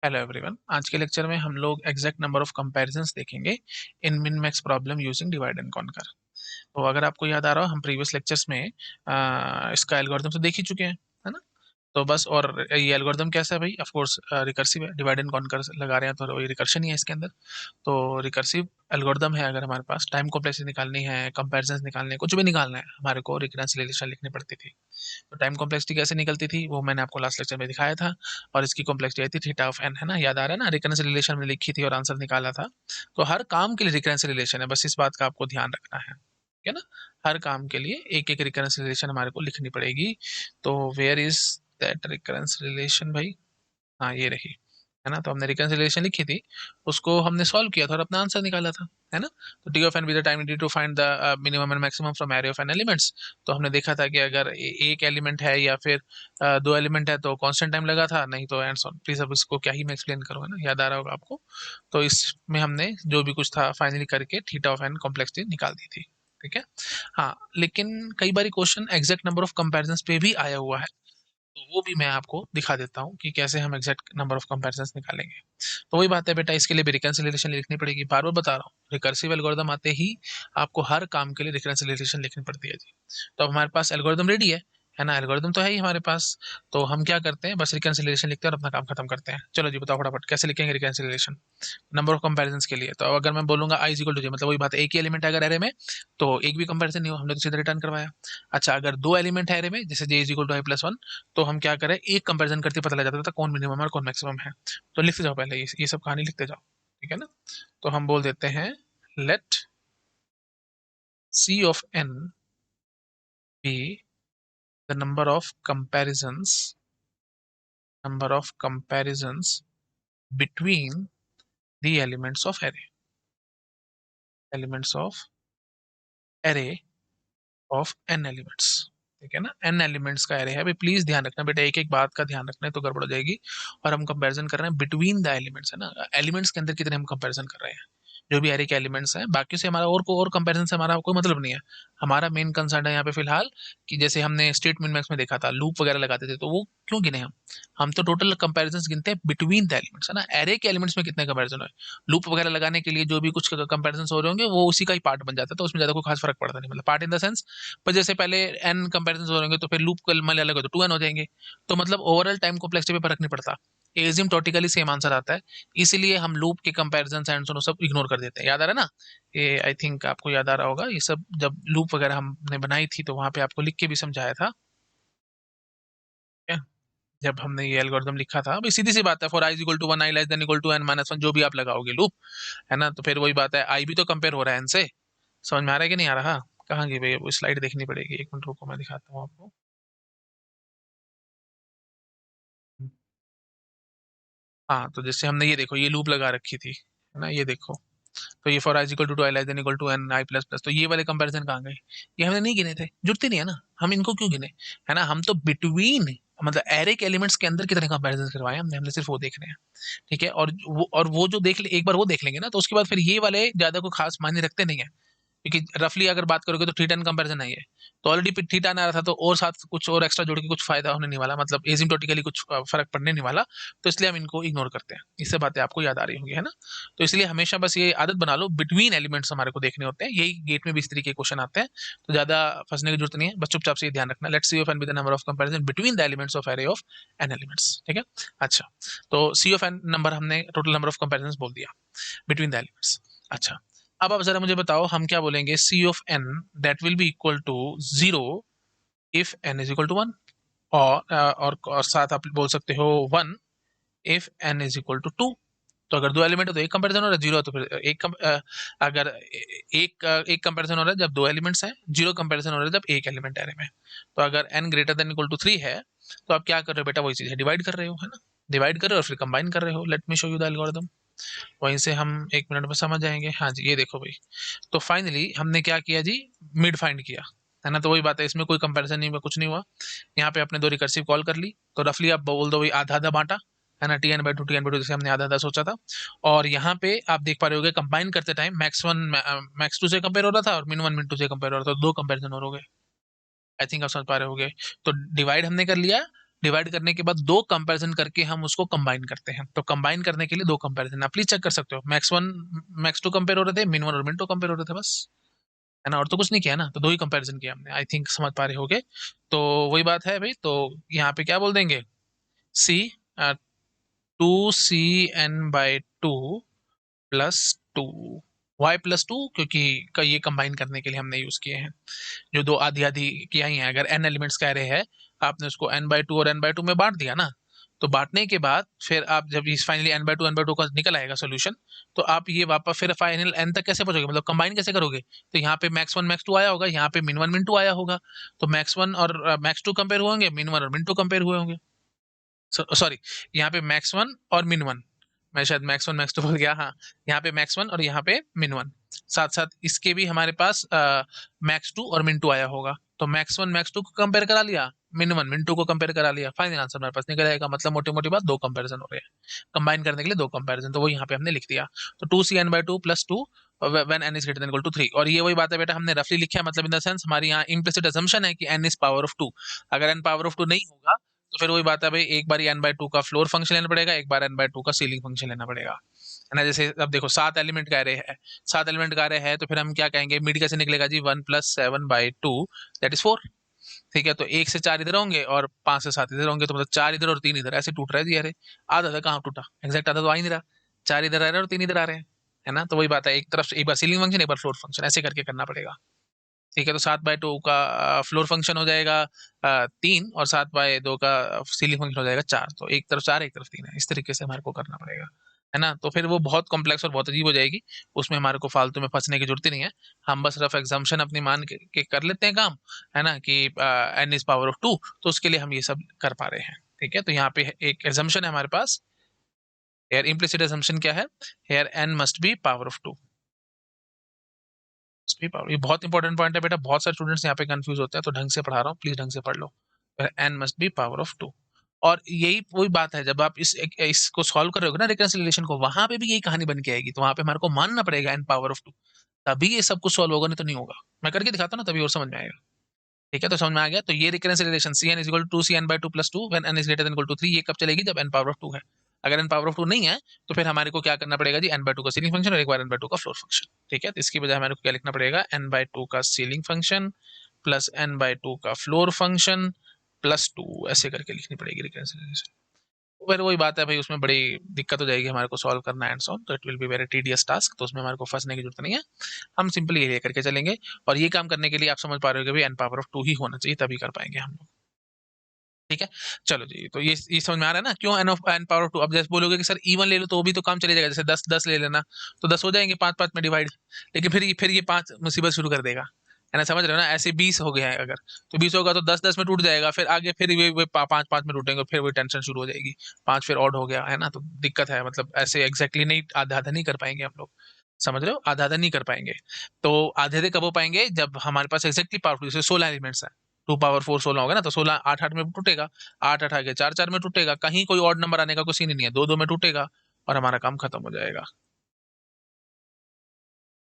Hello everyone, आज के lecture में हम लोग एग्जैक्ट नंबर ऑफ कंपैरिजंस देखेंगे इन min max problem using divide and conquer. तो अगर आपको याद आ रहा हो, हम प्रीवियस लेक्चर्स में इसका एल्गोरिथम तो देख ही चुके हैं, है ना। तो बस, और ये एल्गोरिथम कैसा है भाई, ऑफ कोर्स रिकर्सिव है, डिवाइड एंड कॉन्कर लगा रहे हैं तो वही रिकर्शन ही है इसके अंदर। तो रिकर्सिव एल्गोरिथम है, अगर हमारे पास टाइम कॉम्प्लेक्सिटी निकालनी है, कंपैरिजंस निकालने है, कुछ भी निकालना है, हमारे को रिकरेंस रिलेशन लिखनी पड़ती थी। तो टाइम कॉम्प्लेक्सिटी कैसे निकलती थी वो मैंने आपको लास्ट लेक्चर में दिखाया था, और इसकी कॉम्प्लेक्सिटी आई थी थीटा ऑफ एन, है ना, याद आ रहा है ना। रिकरेंस रिलेशन में लिखी थी और आंसर निकाला था। तो हर काम के लिए रिकरेंस रिलेशन है, बस इस बात का आपको ध्यान रखना है, ठीक है ना। हर काम के लिए एक एक रिकरेंस रिलेशन हमारे को लिखनी पड़ेगी। तो where is that recurrence relation भाई? हाँ, ये रही, है ना। तो हमने रिकंसिलिएशन लिखी थी, उसको हमने सॉल्व किया था और अपना आंसर निकाला था, है ना। तो T of n with the time needed to find the minimum and maximum from array of n elements. तो हमने देखा था कि अगर एक एलिमेंट है या फिर दो एलिमेंट है तो कांस्टेंट टाइम लगा था, नहीं तो एंड सॉन। प्लीज अब इसको क्या ही मैं एक्सप्लेन करूँ, है ना, याद आ रहा होगा आपको। तो इसमें हमने जो भी कुछ था फाइनली करके थीटा ऑफ एन कॉम्प्लेक्सिटी निकाल दी थी, ठीक है। हाँ, लेकिन कई बार question exact number of comparison पे भी आया हुआ है, तो वो भी मैं आपको दिखा देता हूँ कि कैसे हम एग्जैक्ट नंबर ऑफ कंपैरिजंस निकालेंगे। तो वही बात है बेटा, इसके लिए भी रिकंसिलिएशन लिखनी पड़ेगी। बार बार बता रहा हूँ, रिकर्सिव एल्गोरिदम आते ही आपको हर काम के लिए रिकंसिलिएशन लिखनी पड़ती है जी। तो अब हमारे पास एल्गोरिदम रेडी है ना, एल्गोरिदम तो है ही हमारे पास। तो हम क्या करते हैं, बस रिकंसिलिएशन लिखते हैं और अपना काम खत्म करते हैं। चलो जी, बताओ फटाफट कैसे लिखेंगे रिकंसिलिएशन नंबर ऑफ कंपैरिजंस के लिए। तो अगर मैं बोलूंगा आई इज इक्वल टू जे, मतलब वही बात है, एक ही एलिमेंट है अगर एरे में तो एक भी कंपैरिजन नहीं हो, हमने तो सीधा रिटर्न करवाया। अच्छा, अगर दो एलिमेंट है एरे में, जैसे J is equal to I plus one, तो हम क्या करें, एक कंपैरिजन करके पता लग जाता था कौन मिनिमम है और कौन मैक्सिमम है। तो लिखते जाओ पहले, ये सब कहानी लिखते जाओ, ठीक है ना। तो हम बोल देते हैं let C of n be the number of comparisons between the elements of array of n elements, ठीक है ना। एन एलिमेंट्स का एरे है भाई, प्लीज ध्यान रखना बेटा, एक एक बात का ध्यान रखना है तो गड़बड़ हो जाएगी। और हम कंपैरिजन कर रहे हैं बिटवीन द एलिमेंट्स, है ना, एलिमेंट्स के अंदर कितने हम कंपैरिजन कर रहे हैं, जो भी एरे के एलिमेंट्स हैं। बाकी से हमारा और कंपैरिजन से हमारा कोई मतलब नहीं है। हमारा मेन कंसर्न है यहाँ पे फिलहाल कि जैसे हमने स्टेट मिन मैक्स में देखा था, लूप वगैरह लगाते थे, तो वो क्यों गिने हम तो टोटल कंपैरिजन गिनते हैं बिटवीन द एलिमेंट्स, है ना। एरे के एलिमेंट्स में कितने कंपैरिजन है, लूप वगैरह लगाने के लिए जो भी कुछ कंपैरिजन हो रहे होंगे वो उसी का ही पार्ट बन जाता है, तो उसमें ज्यादा कोई खास फर्क पड़ता नहीं, मतलब पार्ट इन द सेंस। पर जैसे पहले एन कंपैरिजन हो रहेंगे तो फिर लूप कल अलग हो तो टू एन हो जाएंगे। तो मतलब ओवरऑल टाइम कॉम्प्लेक्सिटी पे फर्क नहीं पड़ता, एजिम्प्टोटिकली सेम आंसर आता है। इसलिए हम लूप के कंपैरिजन एंड सो सब इग्नोर कर देते हैं। याद आ रहा है ना, ये आई थिंक आपको याद आ रहा होगा, ये सब जब लूप वगैरह हमने बनाई थी तो वहां पे आपको लिख के भी समझाया था, क्या, जब हमने ये एल्गोरिथम लिखा था। अभी सीधी सी बात है, for i equal to one, i less than equal to n minus one, जो भी आप लगाओगे लूप, है ना, तो फिर वही बात है, आई भी तो कंपेयर हो रहा है एन से। समझ में आ रहा है कि नहीं आ रहा? कहाँ गई भैया, वो स्लाइड देखनी पड़ेगी, एक मिनट रुको, मैं दिखाता हूँ आपको। हाँ, तो जैसे हमने ये देखो, ये लूप लगा रखी थी, है ना, ये देखो। तो ये for i equal to i less than equal to n i plus plus, तो ये वाले कंपैरिजन कहाँ गए? ये हमने नहीं गिने थे, जुड़ते नहीं है ना, हम इनको क्यों गिने, है ना। हम तो बिटवीन, मतलब एरे के एलिमेंट्स के अंदर कितने कंपैरिजन करवाए हमने हमने सिर्फ वो देखने हैं, ठीक है। और वो जो देख ले, एक बार वो देख लेंगे ना, तो उसके बाद फिर ये वाले ज्यादा कोई खास मायने रखते नहीं है। क्योंकि रफली अगर बात करोगे तो थीटा एन कंपैरिजन नहीं है, तो ऑलरेडी थीटा आ रहा था, तो और साथ कुछ और एक्स्ट्रा जोड़ के कुछ फायदा होने नहीं वाला, मतलब एसिम्प्टोटिकली कुछ फर्क पड़ने नहीं वाला। तो इसलिए हम इनको इग्नोर करते हैं। इससे बातें आपको याद आ रही होंगी, है ना। तो इसलिए हमेशा बस ये आदत बना लो, बिटवीन एलिमेंट्स हमारे को देखने होते हैं, यही गेट में भी इस तरीके के क्वेश्चन आते हैं। तो ज्यादा फंसने की जरूरत नहीं है, बस चुपचाप से ये ध्यान रखना, let's C of n with the number of comparison between the elements of array of n elements, ठीक है। अच्छा, तो सी ऑफ एन नंबर हमने टोटल नंबर ऑफ कंपैरिजन बोल दिया बिटवीन द एलिमेंट्स। अच्छा, अब आप जरा मुझे बताओ, हम क्या बोलेंगे, C of N that will be equal to zero if N is equal to one, और साथ आप बोल सकते हो one if N is equal to two. तो अगर दो एलिमेंट है तो एक कंपैरिजन हो रहा है, जीरो है तो फिर अगर एक कंपैरिजन हो रहा है जब दो एलिमेंट्स हैं, जीरो कंपैरिजन हो रहा है जब एक एलिमेंट एरे में। तो अगर n greater than equal to three है, तो आप क्या कर रहे हो बेटा, वही चीज है, डिवाइड कर रहे हो, है ना। डिवाइड कर रहे हो और फिर कंबाइन कर रहे हो। Let me show you the algorithm, वहीं से हम एक मिनट में समझ जाएंगे। हाँ जी, ये देखो भाई, तो फाइनली हमने क्या किया जी, मिड फाइंड किया, है ना। तो वही बात है, इसमें कोई कंपैरिजन नहीं हुआ, कुछ नहीं हुआ। यहाँ पे आपने दो रिकर्सिव कॉल कर ली, तो रफली आप बोल दो भाई आधा आधा बांटा, है ना, T n by two T n by two, जैसे हमने आधा आधा सोचा था। और यहाँ पे आप देख पा रहे होगे, कंबाइन करते time max one max two से कंपेयर हो रहा था और मिन वन मिन टू से कंपेयर हो रहा था, दो कंपेरिजन हो गए। आई थिंक आप समझ पा रहे होगे। तो डिवाइड हमने कर लिया, डिवाइड करने के बाद दो कंपैरिजन करके हम उसको कंबाइन करते हैं। तो कंबाइन करने के लिए दो कंपैरिजन आप प्लीज चेक कर सकते हो, max one max two compare हो रहे थे, मिन वन और मिन टू कंपेयर हो रहे थे, बस, है ना, और तो कुछ नहीं किया ना, तो दो ही कंपैरिजन किया हमने। आई थिंक समझ पा रहे होगे। तो वही बात है भाई, तो यहाँ पे क्या बोल देंगे, C, two C N by two plus two, Y plus two, क्योंकि ये कंबाइन करने के लिए हमने यूज किए हैं। जो दो आधी आधी किया ही है, अगर एन एलिमेंट्स कह रहे हैं, आपने उसको एन बाई टू और एन बाई टू में बांट दिया ना, तो बांटने के बाद फिर आप जब इस फाइनली एन बाई टू का निकल आएगा सोल्यूशन, तो आप ये वापस फिर फाइनल एन तक कैसे पहुंचोगे, मतलब कंबाइन कैसे करोगे, तो यहाँ पे मैक्स वन मैक्स टू आया होगा, यहाँ पे मिन वन मिन टू आया होगा, तो मैक्स वन और मैक्स टू कंपेयर हुए होंगे, मिन वन और मिन टू कंपेयर हुए होंगे, सॉरी, यहाँ पे मैक्स वन और मिन वन, मैं शायद मैक्स वन मैक्स टू बोल गया, हाँ, यहाँ पे मैक्स वन और यहाँ पे मिन वन, साथ साथ इसके भी हमारे पास मैक्स टू और मिन टू आया होगा, तो मैक्स वन मैक्स टू को कंपेयर करा लिया, मिन वन मिन टू को कंपेयर करा लिया, फाइनल आंसर हमारे पास निकल आएगा। मतलब मोटी मोटी बात, दो कंपेरिजन हो रहे हैं, कंबाइन करने के लिए दो कंपेरिजन, तो वो यहाँ पे हमने लिख दिया। तो two C N by two plus two when n is greater than equal to 3, और ये वही बात है बेटा, हमने रफली लिखा है, मतलब इन द सेंस हमारी यहाँ इम्प्लिसिट assumption है कि n is पावर ऑफ 2, अगर n पावर ऑफ 2 नहीं होगा तो फिर वही बात है भाई, एक बार n बाय 2 का फ्लोर फंक्शन लेना पड़ेगा, एक बार n बाय 2 का सीलिंग फंक्शन लेना पड़ेगा, है ना। जैसे अब देखो 7 एलिमेंट कह रहे हैं, 7 एलिमेंट कह रहे हैं, तो फिर हम क्या कहेंगे, मिड कैसे निकलेगा जी, 1+7/2 दैट इज 4, ठीक है। तो 1 से 4 इधर होंगे और 5 से 7 इधर होंगे, तो मतलब 4 इधर और 3 इधर, ऐसे टूट रहा है जी। अरे आधा था, कहाँ टूटा, एग्जैक्ट आधा तो आ ही नहीं रहा, 4 इधर आ रहे हैं और 3 इधर आ रहे हैं, है ना। तो वही बात है, एक तरफ एक बार सीलिंग फंक्शन, एक बार फ्लोर फंक्शन, ऐसे करके करना पड़ेगा, ठीक है। तो 7/2 का फ्लोर फंक्शन हो जाएगा 3, और 7/2 का सीलिंग फंक्शन हो जाएगा 4, तो एक तरफ 4 एक तरफ 3 है, इस तरीके से हमारे को करना पड़ेगा, है ना। तो फिर वो बहुत कॉम्प्लेक्स और बहुत अजीब हो जाएगी, उसमें हमारे को फालतू में फंसने की जरूरत ही नहीं है, हम बस रफ एग्जाम्पशन अपनी मान के कर लेते हैं काम, है ना, कि n इज पावर ऑफ 2, तो उसके लिए हम ये सब कर पा रहे हैं, ठीक है। तो यहाँ पे एक एग्जाम्पशन है हमारे पास, हेयर इम्प्लिसिट एजम्पशन क्या है, here n must be power of 2, ये बहुत इंपॉर्टेंट पॉइंट है बेटा, बहुत सारे स्टूडेंट्स यहाँ पे कंफ्यूज होते हैं, तो ढंग से पढ़ा रहा हूँ, प्लीज ढंग से पढ़ लो। n must be power of 2, और यही वही बात है, जब आप इसको सॉल्व कर रहे हो ना रिकंसिलिएशन को, वहां पे भी यही कहानी बन के आएगी, तो वहां पे हमारे को मानना पड़ेगा n पावर ऑफ 2, तभी ये सब कुछ सॉल्व होगा, नहीं तो नहीं होगा। मैं करके दिखाता हूँ ना, तभी और समझ में आएगा, ठीक है। तो समझ में आ गया, तो ये recurrence relation C n is equal to C N by two plus two when n is greater than equal to 3, ये कब चलेगी, जब एन पावर ऑफ 2 है। अगर एन पावर ऑफ 2 नहीं है, तो फिर हमारे को क्या करना पड़ेगा जी, एन बाई 2 का सीलिंग फंक्शन और एक बार एन बाई 2 का फ्लोर फंक्शन, ठीक है। तो इसकी बजाय हमारे को क्या लिखना पड़ेगा, एन बाई 2 का ceiling function plus n by 2 का फ्लोर फंक्शन प्लस 2, ऐसे करके लिखनी पड़ेगी रिकरेंस रिलेशन। फिर वही बात है भाई, उसमें बड़ी दिक्कत हो जाएगी हमारे को सॉल्व करना एंड सॉन, तो it will be very tedious task, तो उसमें हमारे को फंसने की जरूरत नहीं है, हम सिंपली ये लेकर के चलेंगे। और ये काम करने के लिए आप समझ पा रहे हो कि एन पावर ऑफ 2 ही होना चाहिए, तभी कर पाएंगे हम लोग, ठीक है। चलो जी, तो ये समझ में आ रहा है ना, क्यों एन पावर ऑफ 2। अब जैसे बोलोगे कि सर इवन ले लो तो भी तो काम चले जाएगा, जैसे 10 10 ले लेना, तो 10 हो जाएंगे 5 5 में डिवाइड, लेकिन फिर ये 5 मुसीबत शुरू कर देगा, है ना, समझ रहे हो ना। ऐसे 20 हो गया है अगर, तो 20 होगा तो 10 10 में टूट जाएगा, फिर आगे फिर वे 5 5 में टूटेंगे, फिर वही टेंशन शुरू हो जाएगी, 5 फिर ऑड हो गया, है ना, तो दिक्कत है, मतलब ऐसे एग्जैक्टली नहीं, आधा आधा नहीं कर पाएंगे हम लोग, समझ रहे हो, आधा आधा नहीं कर पाएंगे। तो आधे आधे कब हो पाएंगे, जब हमारे पास एग्जैक्टली पावरफुल, जैसे 16 एलिमेंट्स है, 2 पावर 4 16 होगा ना, तो 16 8 8 में टूटेगा, 8 8 आगे 4 4 में टूटेगा, कहीं कोई ऑड नंबर आने का कोई सीन ही नहीं है, 2 2 में टूटेगा और हमारा काम खत्म हो जाएगा।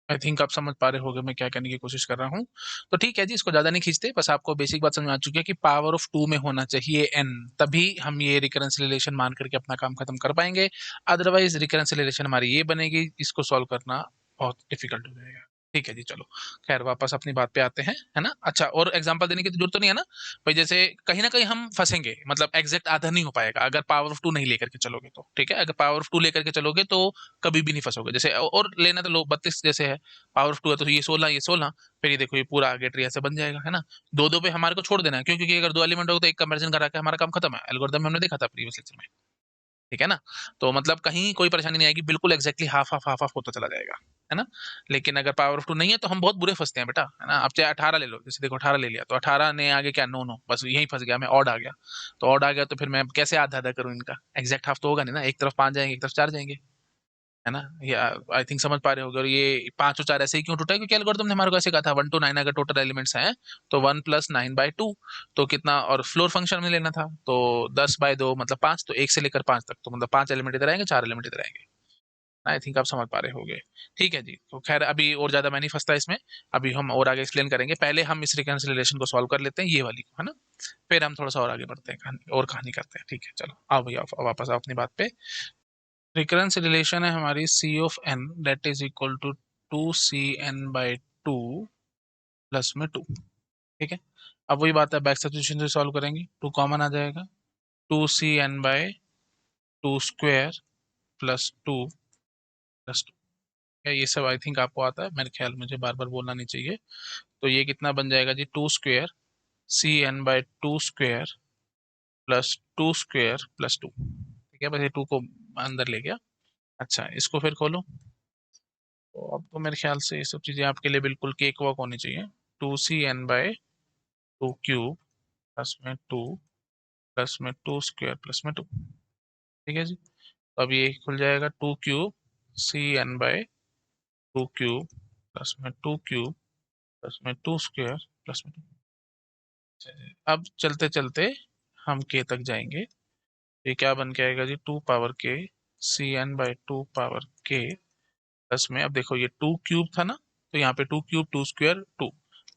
आई थिंक आप समझ पा रहे होगे मैं क्या कहने की कोशिश कर रहा हूँ। तो ठीक है जी, इसको ज्यादा नहीं खींचते, बस आपको बेसिक बात समझ में आ चुकी है कि पावर ऑफ 2 में होना चाहिए n, तभी हम ये रिकरेंस रिलेशन मान करके अपना काम खत्म कर पाएंगे, अदरवाइज रिकरेंस रिलेशन हमारी ये बनेगी, इसको सॉल्व करना बहुत डिफिकल्ट हो जाएगा। ठीक है जी, चलो खैर वापस अपनी बात पे आते हैं, है ना। अच्छा, और एग्जांपल देने की तो जरूरत तो नहीं है ना भाई, जैसे कहीं ना कहीं हम फंसेंगे, मतलब एग्जैक्ट आधा नहीं हो पाएगा अगर पावर ऑफ 2 नहीं लेकर के चलोगे तो, ठीक है। अगर पावर ऑफ 2 लेकर के चलोगे तो कभी भी नहीं फंसोगे, जैसे और लेना तो लो 32 जैसे है, पावर ऑफ 2 है तो ये 16 ये 16, फिर ये देखो ये पूरा आगे ट्री ऐसे बन जाएगा, है ना। दो दो पे हमारे को छोड़ देना है, क्यों, क्योंकि अगर दो एलिमेंट हो तो एक कंपैरिजन करा के हमारा काम खत्म है, एल्गोरिथम में हमने देखा था प्रीवियस लेक्चर में, ठीक है ना। तो मतलब कहीं कोई परेशानी नहीं आएगी, बिल्कुल exactly half half half half होता चला जाएगा, है ना। लेकिन अगर पावर ऑफ 2 नहीं है तो हम बहुत बुरे फंसते हैं बेटा, है ना। अब चाहे 18 ले लो, जैसे देखो 18 ले लिया, तो 18 ने आगे क्या, नो नो, बस यही फंस गया मैं, ऑड आ गया, तो ऑड आ गया तो फिर मैं कैसे आधा आधा करूँ इनका, एग्जैक्ट हाफ तो होगा नहीं ना, एक तरफ 5 जाएंगे एक तरफ 4 जाएंगे, है ना। ये आई थिंक समझ पा रहे होगे। और ये 5 और 4 ऐसे ही क्यों टूटा है, क्योंकि एल्गोरिथम ने हमारे को ऐसे कहा था 1 to 9 अगर टोटल एलिमेंट्स हैं तो 1+9/2, तो कितना, और फ्लोर फंक्शन में लेना था तो 10/2 मतलब 5, तो 1 से लेकर 5 तक, तो मतलब 5 एलिमेंट इधर आएंगे 4 एलिमेंट इधर आएंगे, आई थिंक आप समझ पा रहे होंगे। ठीक है जी, तो खैर अभी और ज्यादा मैं नहीं फंसता इसमें, अभी हम और आगे एक्सप्लेन करेंगे। पहले हम इस रिकंसिलिएशन को सॉल्व कर लेते हैं, ये वाली को, है ना, फिर हम थोड़ा सा और आगे बढ़ते हैं, कहानी और कहानी करते हैं। ठीक है, चलो आओ भैया वापस आओ अपनी बात पे। रिकरेंस रिलेशन है हमारी C of N that is equal to 2cn/2 plus में 2। ठीक है, अब वही बात है, बैक सब्स्टिट्यूशन से सॉल्व करेंगे, 2 कॉमन आ जाएगा, 2cn/2 स्क्वायर प्लस 2 प्लस 2। ये सब आई थिंक आपको आता है, मेरे ख्याल, मुझे बार बार बोलना नहीं चाहिए। तो ये कितना बन जाएगा जी, 2 square cn/2 square plus 2 square plus 2। ठीक है, बस ये 2 को अंदर ले गया। अच्छा, इसको फिर खोलो, तो अब तो मेरे ख्याल से ये सब चीज़ें आपके लिए बिल्कुल केक वॉक होनी चाहिए। 2cn/2 क्यूब प्लस में 2 प्लस में 2 स्क्वायर प्लस में 2। ठीक है जी, तो अब ये खुल जाएगा, 2 क्यूब cn/2 क्यूब प्लस में 2 क्यूब प्लस में 2 स्क्वायर प्लस में 2। अब चलते चलते हम के तक जाएंगे, ये क्या बन के आएगा जी, 2 पावर के cn/2 पावर के प्लस में, अब देखो ये 2 क्यूब था ना, तो यहाँ पे 2 क्यूब 2 स्क्वायर 2,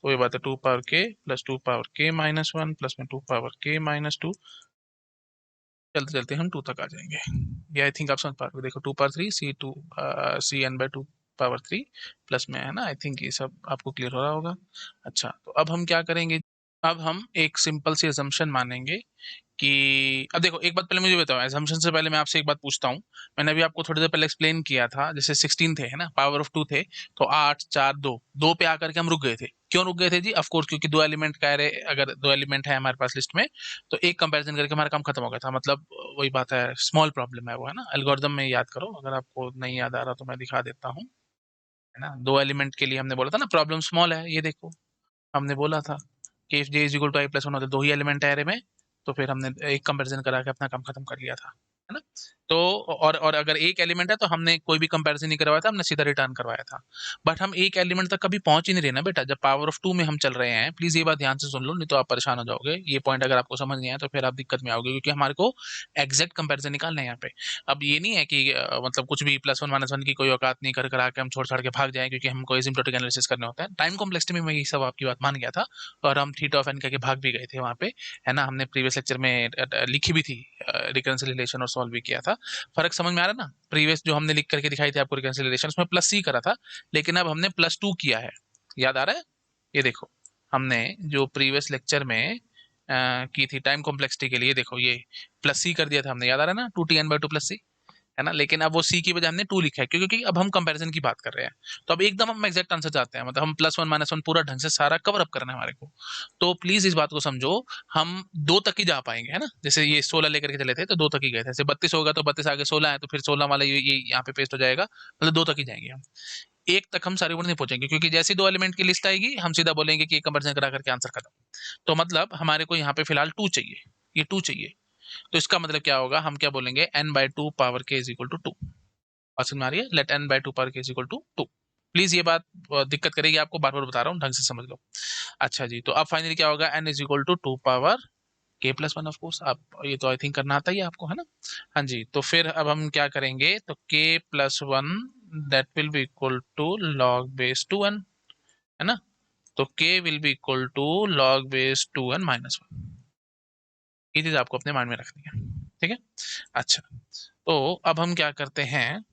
तो ये बात है 2 पावर के प्लस 2 पावर के माइनस 1 प्लस में 2 पावर के माइनस 2। चलते चलते हम 2 तक आ जाएंगे। ये आई थिंक आप समझ पा रहे हो, देखो 2 पावर 3 cn/2 पावर 3 प्लस में, है ना, आई थिंक ये सब आपको क्लियर हो रहा होगा। अच्छा, तो अब हम क्या करेंगे, अब हम एक सिंपल सी असम्पशन मानेंगे कि, अब देखो एक बात पहले मुझे बताओ, assumption से पहले मैं आपसे एक बात पूछता हूँ। मैंने अभी आपको थोड़ी देर पहले एक्सप्लेन किया था, जैसे 16 थे, है ना, पावर ऑफ 2 थे, तो 8 4 2 2 पे आकर के हम रुक गए थे। क्यों रुक गए थे जी, ऑफ कोर्स क्योंकि दो एलिमेंट का एरे, अगर दो एलिमेंट है हमारे पास लिस्ट में, तो एक कंपैरिजन करके हमारा काम खत्म हो गया था, मतलब वही बात है, स्मॉल प्रॉब्लम है वो, है ना, एल्गोरिदम में याद करो, अगर आपको नहीं याद आ रहा तो मैं दिखा देता हूँ, है ना। दो एलिमेंट के लिए हमने बोला था ना प्रॉब्लम स्मॉल है, ये देखो, हमने बोला था कि if j is equal to I plus one होते, दो ही एलिमेंट है एरे में, तो फिर हमने एक कंपैरिजन करा के अपना काम खत्म कर लिया था, है ना। तो और अगर एक एलिमेंट है तो हमने कोई भी कंपैरिजन नहीं करवाया था, हमने सीधा रिटर्न करवाया था। बट हम एक एलिमेंट तक कभी पहुंच ही नहीं रहे ना बेटा, जब पावर ऑफ 2 में हम चल रहे हैं, प्लीज ये बात ध्यान से सुन लो, नहीं तो आप परेशान हो जाओगे। ये पॉइंट अगर आपको समझ नहीं आया तो फिर आप दिक्कत में आओगे, क्योंकि हमारे को एग्जैक्ट कंपैरिजन निकालना है यहाँ पे। अब ये नहीं है कि मतलब कुछ भी प्लस वन माइनस वन की कोई औकात नहीं, कर करा के हम छोड़ छाड़ के भाग जाए, क्योंकि हमको एसिम्प्टोटिक एनालिसिस करने होता है। टाइम कॉम्प्लेक्सिटी में मैं ये सब आपकी बात मान गया था, और हम थीटा ऑफ एन करके भाग भी गए थे वहाँ पे, है ना। हमने प्रीवियस लेक्चर में लिखी भी थी, रिकंसिलिएशन और सॉल्व भी किया था। फर्क समझ में आ रहा है ना, प्रीवियस जो हमने लिख करके दिखाई थी आपको रिकंसिलिएशन, उसमें प्लस सी करा था, लेकिन अब हमने +2 किया है, याद आ रहा है। ये देखो, हमने जो प्रीवियस लेक्चर में की थी टाइम कॉम्प्लेक्सिटी के लिए, देखो ये प्लस सी कर दिया था हमने, याद आ रहा है ना, 2tn/2 प्लस सी, है ना। लेकिन अब वो सी की बजाय हमने 2 लिखा है, क्योंकि अब हम कंपैरिजन की बात कर रहे हैं, तो अब एकदम हम एग्जैक्ट आंसर चाहते हैं, मतलब हम +1 -1 पूरा ढंग से सारा कवर अप करना है हमारे को। तो प्लीज इस बात को समझो, हम 2 तक ही जा पाएंगे, है ना। जैसे ये 16 लेकर के चले थे तो 2 तक ही गए थे, जैसे 32 होगा तो 32 आगे 16 है, तो फिर 16 वाला ये यहाँ पे पेस्ट हो जाएगा, मतलब 2 तक ही जाएंगे हम। एक तक हम सारे वर्ड नहीं पहुंचेंगे, क्योंकि जैसे 2 एलिमेंट की लिस्ट आएगी हम सीधा बोलेंगे कि कंपैरिजन करा करके आंसर खत्म। तो मतलब हमारे को यहाँ पे फिलहाल 2 चाहिए, ये 2 चाहिए। तो इसका मतलब क्या होगा, हम क्या बोलेंगे, n/2 power k is equal to 2। बात समझ में आ रही है, let n/2 power k is equal to 2। Please ये बात दिक्कत करेगी आपको, बार बार बता रहा हूँ, ढंग से समझ लो। अच्छा जी, तो अब फाइनली क्या होगा, n is equal to 2 power k plus 1, of course आप ये तो आई थिंक करना आता ही है आपको, है ना। हाँ जी, तो फिर अब हम क्या करेंगे, तो k plus 1 that will be equal to log base 2n, है ना। तो k will be equal to log base 2n minus 1। ये चीज आपको अपने माइंड में रखनी है, ठीक है। अच्छा, तो अब हम क्या करते हैं,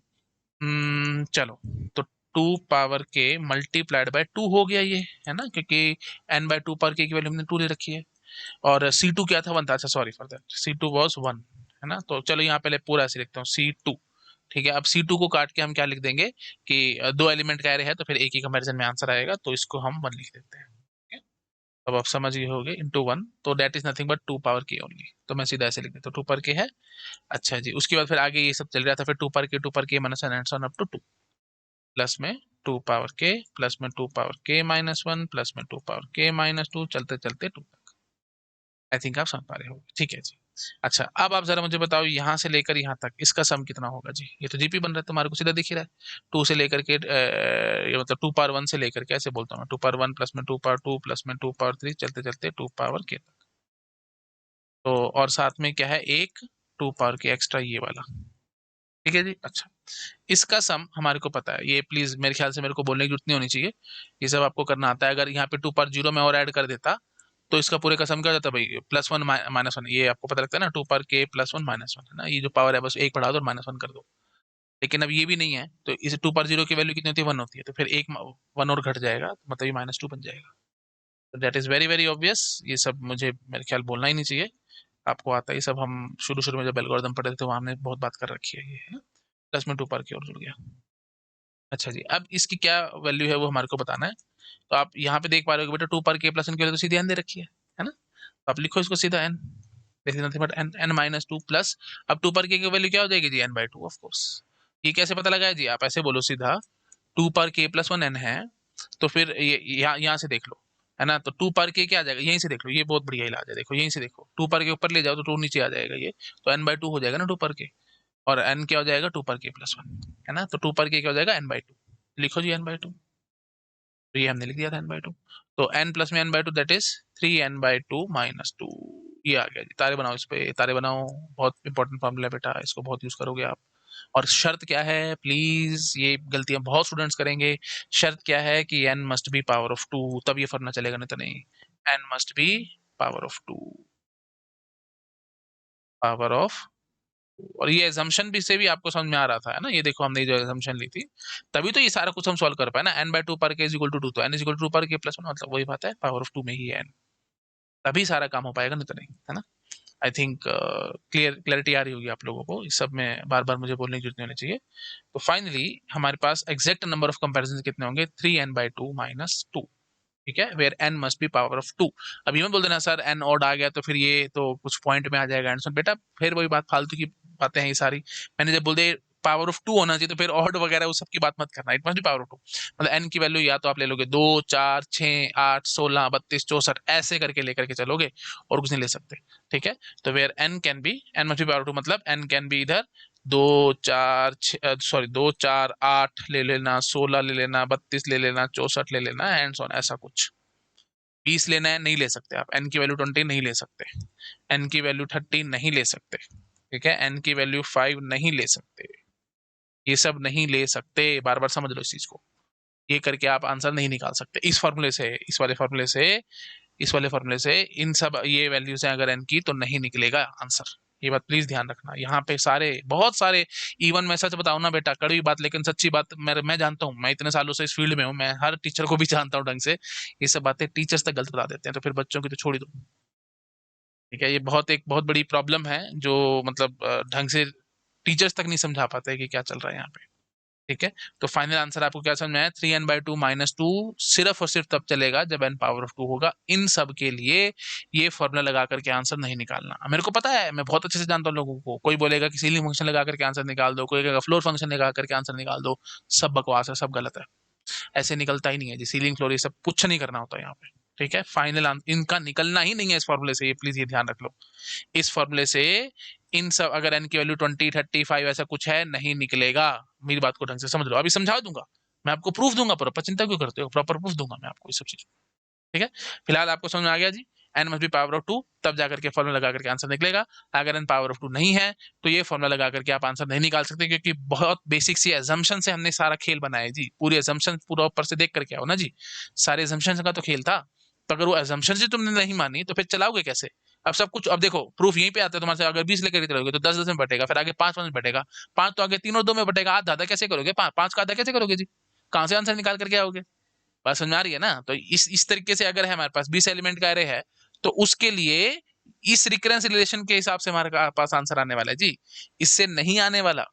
चलो, तो 2 पावर के मल्टीप्लाइड बाय 2 हो गया ये, है ना, क्योंकि n/2 पावर के की वैल्यू हमने 2 ले रखी है, और C2 क्या था, 1 था, अच्छा sorry for that, C2 was 1, है ना। तो चलो यहाँ पहले पूरा ऐसे लिखता हूँ, C2। ठीक है, अब C2 को काट के हम क्या लिख देंगे कि दो एलिमेंट का एरे है, तो फिर एक ही कंपैरिजन में आंसर आएगा, तो इसको हम 1 लिख देते हैं, ठीक है? अब आप समझ गए होगे, इंटू 1, तो that is nothing but 2 power के ओनली, तो मैं सीधा ऐसे लिख देता हूँ, 2 पावर के है। अच्छा जी, उसके बाद फिर आगे ये सब चल रहा था, फिर 2 पावर के minus 1 and so on up to 2, plus में 2 पावर के प्लस में 2 पावर के माइनस 1 प्लस में 2 पावर के माइनस 2, चलते चलते 2 तक। आई थिंक आप समझ पा रहे हो, ठीक है जी। अच्छा, अब आप जरा मुझे बताओ, यहाँ से लेकर यहाँ तक इसका सम कितना होगा जी, ये तो जीपी बन रहा है तुम्हारे को सीधा दिख ही रहा है, 2 से लेकर के ये मतलब 2 पावर 1 से लेकर के, ऐसे बोलता हूँ मैं, 2 पावर 1 प्लस में 2 पावर 2 प्लस में 2 पावर 3, चलते चलते 2 पावर के तक। तो और साथ में क्या है, एक 2 पावर के एक्स्ट्रा ये वाला, ठीक है जी। अच्छा, इसका सम हमारे को पता है, ये प्लीज मेरे ख्याल से मेरे को बोलने की जरूरत नहीं होनी चाहिए, ये सब आपको करना आता है। अगर यहाँ पे 2 पर 0 में और ऐड कर देता तो इसका पूरे का सम क्या हो जाता भाई, +1 -1, ये आपको पता लगता है ना, 2 पर k +1 -1 है ना, ये जो पावर है बस एक बढ़ा दो और -1 कर दो। लेकिन अब ये भी नहीं है, तो इस 2 पर 0 की वैल्यू कितनी होती है, 1 होती है, तो फिर एक 1 और घट जाएगा, तो मतलब ये -2 बन जाएगा। तो that is very very obvious, ये सब मुझे मेरे ख्याल बोलना ही नहीं चाहिए, आपको आता है ये सब, हम शुरू शुरू में जब एल्गोरिथम पढ़े थे तो वहाँ हमने बहुत बात कर रखी है ये, है ना। प्लस में 2 पर के और जुड़ गया। अच्छा जी, अब इसकी क्या वैल्यू है वो हमारे को बताना है। तो आप यहाँ पे देख पा रहे हो कि बेटा 2 पर के प्लस एन की वैल्यू तो सीधी एन दे रखी है ना, तो आप लिखो इसको सीधा n, nothing but n, n -2 plus, अब 2 पर के की वैल्यू क्या हो जाएगी जी, n/2 ऑफ कोर्स। ये कैसे पता लगा है जी, आप ऐसे बोलो सीधा, 2 पर k + 1 n है, तो फिर ये यहाँ से देख लो, है ना, तो 2 पर k क्या आ जाएगा, यहीं से देख लो, ये बहुत बढ़िया इलाज है, देखो यहीं से देखो, 2 पर के ऊपर ले जाओ तो 2 नीचे आ जाएगा ये, तो n/2 हो जाएगा ना 2 पर के, और n क्या हो जाएगा 2 पर k + 1, है ना, तो 2 पर k क्या हो जाएगा n/2, लिखो जी n/2, तो ये हमने लिख दिया था n/2, तो n प्लस में n/2 दैट इज 3n/2 -2, ये आ गया जी। तारे बनाओ, इस पे तारे बनाओ, बहुत इंपॉर्टेंट फॉर्मूला है बेटा, इसको बहुत यूज करोगे आप। और शर्त क्या है, प्लीज, ये गलतियां बहुत स्टूडेंट्स करेंगे, शर्त क्या है कि n must be power of 2, तब ये फॉर्मूला चलेगा, नहीं तो नहीं, n must be power of 2, power of, और ये एजम्पशन भी से भी आपको समझ में आ रहा था, है ना, ये देखो हमने जो एजम्पशन ली थी, तभी तो ये सारा कुछ हम सॉल्व कर पाए ना, n/2 पर k = 2, तो n = 2 पर k + 1, मतलब वही बात है, पावर ऑफ 2 में ही है n, तभी सारा काम हो पाएगा, नहीं तो नहीं, है ना। आई थिंक क्लियरिटी आ रही होगी आप लोगों को, इस सब में बार बार मुझे बोलने की जरूरत नहीं होनी चाहिए। तो फाइनली हमारे पास एग्जैक्ट नंबर ऑफ कंपैरिजन कितने होंगे, 3n/2 -2, ठीक है, where n must be power of 2। अब ये मत बोल देना सर n ऑड आ गया तो फिर ये तो कुछ पॉइंट में आ जाएगा आंसर, बेटा फिर वही बात, फालतू की बातें हैं ये सारी, मैंने जब बोल दे पावर ऑफ 2 होना चाहिए तो फिर ऑड वगैरह उस सब की बात मत करना, it must be power of 2, मतलब n की वैल्यू या तो आप ले लोगे 2 4 6 8 16 32 64 ऐसे करके लेकर के चलोगे, और कुछ नहीं ले सकते, ठीक है। तो where n can be, n must be power 2 मतलब n कैन बी इधर 2 4 सॉरी 2 4 8 ले लेना, 16 ले लेना, 32 ले लेना, 64 ले लेना, एंड सो ऑन, ऐसा कुछ। 20 लेना है, नहीं ले सकते आप, n की वैल्यू 20 नहीं ले सकते, n की वैल्यू 30 नहीं ले सकते, ठीक है, n की वैल्यू 5 नहीं ले सकते, ये सब नहीं ले सकते, बार बार समझ लो इस चीज को, ये करके आप आंसर नहीं निकाल सकते इस फॉर्मूले से, इस वाले फॉर्मूले से, इस वाले फॉर्मूले से, इन सब ये वैल्यूज हैं अगर n की, तो नहीं निकलेगा आंसर, ये बात प्लीज ध्यान रखना। यहाँ पे सारे बहुत सारे, इवन मैं सच बताऊं ना बेटा, कड़वी बात लेकिन सच्ची बात, मैं जानता हूँ, मैं इतने सालों से इस फील्ड में हूँ, मैं हर टीचर को भी जानता हूँ ढंग से, ये सब बातें टीचर्स तक गलत बता देते हैं, तो फिर बच्चों की तो छोड़ ही दो, ठीक है, ये बहुत एक बहुत बड़ी प्रॉब्लम है, जो मतलब ढंग से टीचर्स तक नहीं समझा पाते कि क्या चल रहा है यहाँ पे, ठीक है। तो फाइनल आंसर आपको क्या समझ में आया, 3n/2 -2 सिर्फ और सिर्फ तब चलेगा जब n पावर ऑफ 2 होगा, इन सब के लिए ये फॉर्मूला लगा करके आंसर नहीं निकालना, मेरे को पता है, मैं बहुत अच्छे से जानता हूँ लोगों को, कोई बोलेगा कि सीलिंग फंक्शन लगा करके आंसर निकाल दो, कोई कहेगा फ्लोर फंक्शन लगा करके आंसर निकाल दो, सब बकवास है, सब गलत है, ऐसे निकलता ही नहीं है जी, सीलिंग फ्लोर ये सब कुछ नहीं करना होता यहाँ पे, ठीक है। फाइनल इनका निकलना ही नहीं है इस फॉर्मूले से, ये प्लीज ये ध्यान रख लो, इस फॉर्मूले से इन सब अगर n की वैल्यू 20 35 ऐसा कुछ है, नहीं निकलेगा, मेरी बात को ढंग से समझ लो, अभी समझा दूंगा, मैं आपको प्रूफ दूंगा, प्रॉपर चिंता क्यों करते हो, प्रॉपर प्रूफ दूंगा मैं आपको ये सब चीज, ठीक है। फिलहाल आपको समझ में आ गया जी, n must be power of 2, तब जाकर के फॉर्मूला लगा करके आंसर निकलेगा, अगर n पावर ऑफ 2 नहीं है तो ये फॉर्मूला लगा करके आप आंसर नहीं निकाल सकते, क्योंकि बहुत बेसिक सी एजम्पशन से हमने सारा खेल बनाया जी, पूरी एजम्पशन पूरा ऊपर से देख करके आओ ना जी, सारे एजम्पशन का तो खेल था, तो अगर वो एजम्पशन से तुमने नहीं मानी तो फिर चलाओगे कैसे, अब सब कुछ, अब देखो प्रूफ यहीं पे आता है तुम्हारे से, अगर 20 लेकर चलोगे तो 10 10 में बटेगा, फिर आगे 5 5 में बटेगा, 5 तो आगे 3 और 2 में बटेगा, आधा आधा कैसे करोगे, 5 का आधा कैसे करोगे जी, कहां से आंसर निकाल करके आओगे, बात समझ में आ रही है ना। तो इस तरीके से अगर है हमारे पास 20 एलिमेंट का एरे है, तो उसके लिए इस रिकरेंस रिलेशन के हिसाब से हमारे पास आंसर आने वाला है जी, इससे नहीं आने वाला,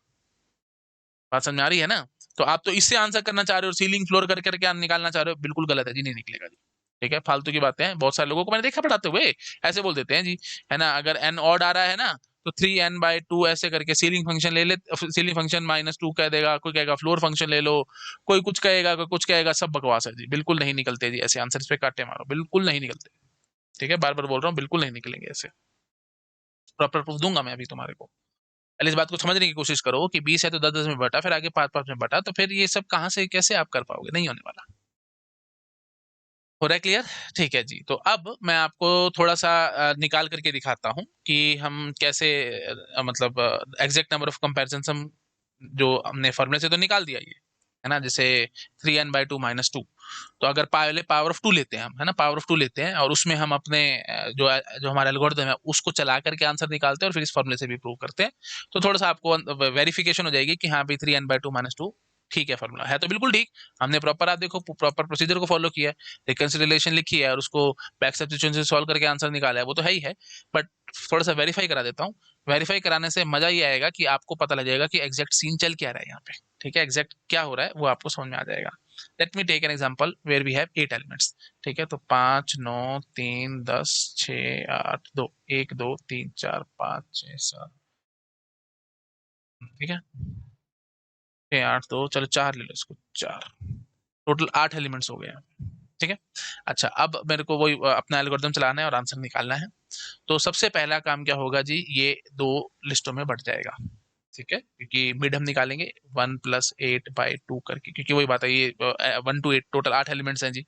बात समझ में आ रही है ना। तो आप तो इससे आंसर करना चाह रहे हो, सीलिंग फ्लोर कर करके निकालना चाह रहे हो, बिल्कुल गलत है जी, नहीं निकलेगा जी, ठीक है, फालतू की बातें हैं, बहुत सारे लोगों को मैंने देखा पढ़ाते हुए ऐसे बोल देते हैं जी, है ना, अगर n ऑड आ रहा है ना, तो 3n/2 ऐसे करके सीलिंग फंक्शन ले ले, सीलिंग फंक्शन -2 कह देगा, कोई कहेगा फ्लोर फंक्शन ले लो, कोई कुछ कहेगा, कोई कुछ कहेगा, सब बकवास है जी, बिल्कुल नहीं निकलते जी ऐसे आंसर, इस पे काटे मारो, बिल्कुल नहीं निकलते, ठीक है, बार बार बोल रहा हूँ, बिल्कुल नहीं निकलेंगे ऐसे, प्रॉपर प्रूफ दूंगा मैं अभी तुम्हारे को, पहले इस बात को समझने की कोशिश करो कि 20 है तो 10 10 में बटा, फिर आगे 5 5 में बटा, तो फिर ये सब कहाँ से कैसे आप कर पाओगे, नहीं होने वाला, हो रहा है क्लियर, ठीक है जी। तो अब मैं आपको थोड़ा सा निकाल करके दिखाता हूँ कि हम कैसे मतलब एग्जैक्ट नंबर ऑफ कंपैरिजन हम जो हमने फॉर्मूले से तो निकाल दिया ये, है ना, जैसे 3n/2 - 2। तो अगर पहले पावर ऑफ 2 लेते हैं हम, है ना, पावर ऑफ 2 लेते हैं और उसमें हम अपने जो हमारा एल्गोरिथम है उसको चला करके आंसर निकालते हैं और फिर इस फॉर्मूले से भी प्रूव करते हैं, तो थोड़ा सा आपको वेरिफिकेशन हो जाएगी कि हाँ भाई 3n/2 - 2 ठीक है, फॉर्मूला है तो बिल्कुल ठीक। हमने प्रॉपर, आप देखो, प्रॉपर प्रोसीजर को फॉलो किया है, रिकंसिलिएशन लिखी है और उसको बैक सब्स्टिट्यूशन से सॉल्व करके आंसर निकाला है, वो तो है ही है। बट थोड़ा सा वेरीफाई करा देता हूँ। वेरीफाई कराने से मजा ये आएगा कि आपको पता लग जाएगा कि एग्जैक्ट सीन चल क्या रहा है यहाँ पे। ठीक है, एग्जैक्ट क्या हो रहा है वो आपको समझ में आ जाएगा। Let me take an example where we have 8 elements. ठीक है, तो 5 9 3 10 6 8 2, 1 2 3 4 5 6 7। ठीक है, 6 8 2, चलो 4 ले लो इसको, 4। टोटल 8 एलिमेंट्स हो गए हैं। ठीक है, अच्छा अब मेरे को वही अपना एल्गोरिथम चलाना है और आंसर निकालना है। तो सबसे पहला काम क्या होगा जी, ये दो लिस्टों में बढ़ जाएगा। ठीक है, क्योंकि मिड हम निकालेंगे 1+8/2 करके, क्योंकि वही बात है, ये 1 to 8 टोटल 8 एलिमेंट्स हैं जी।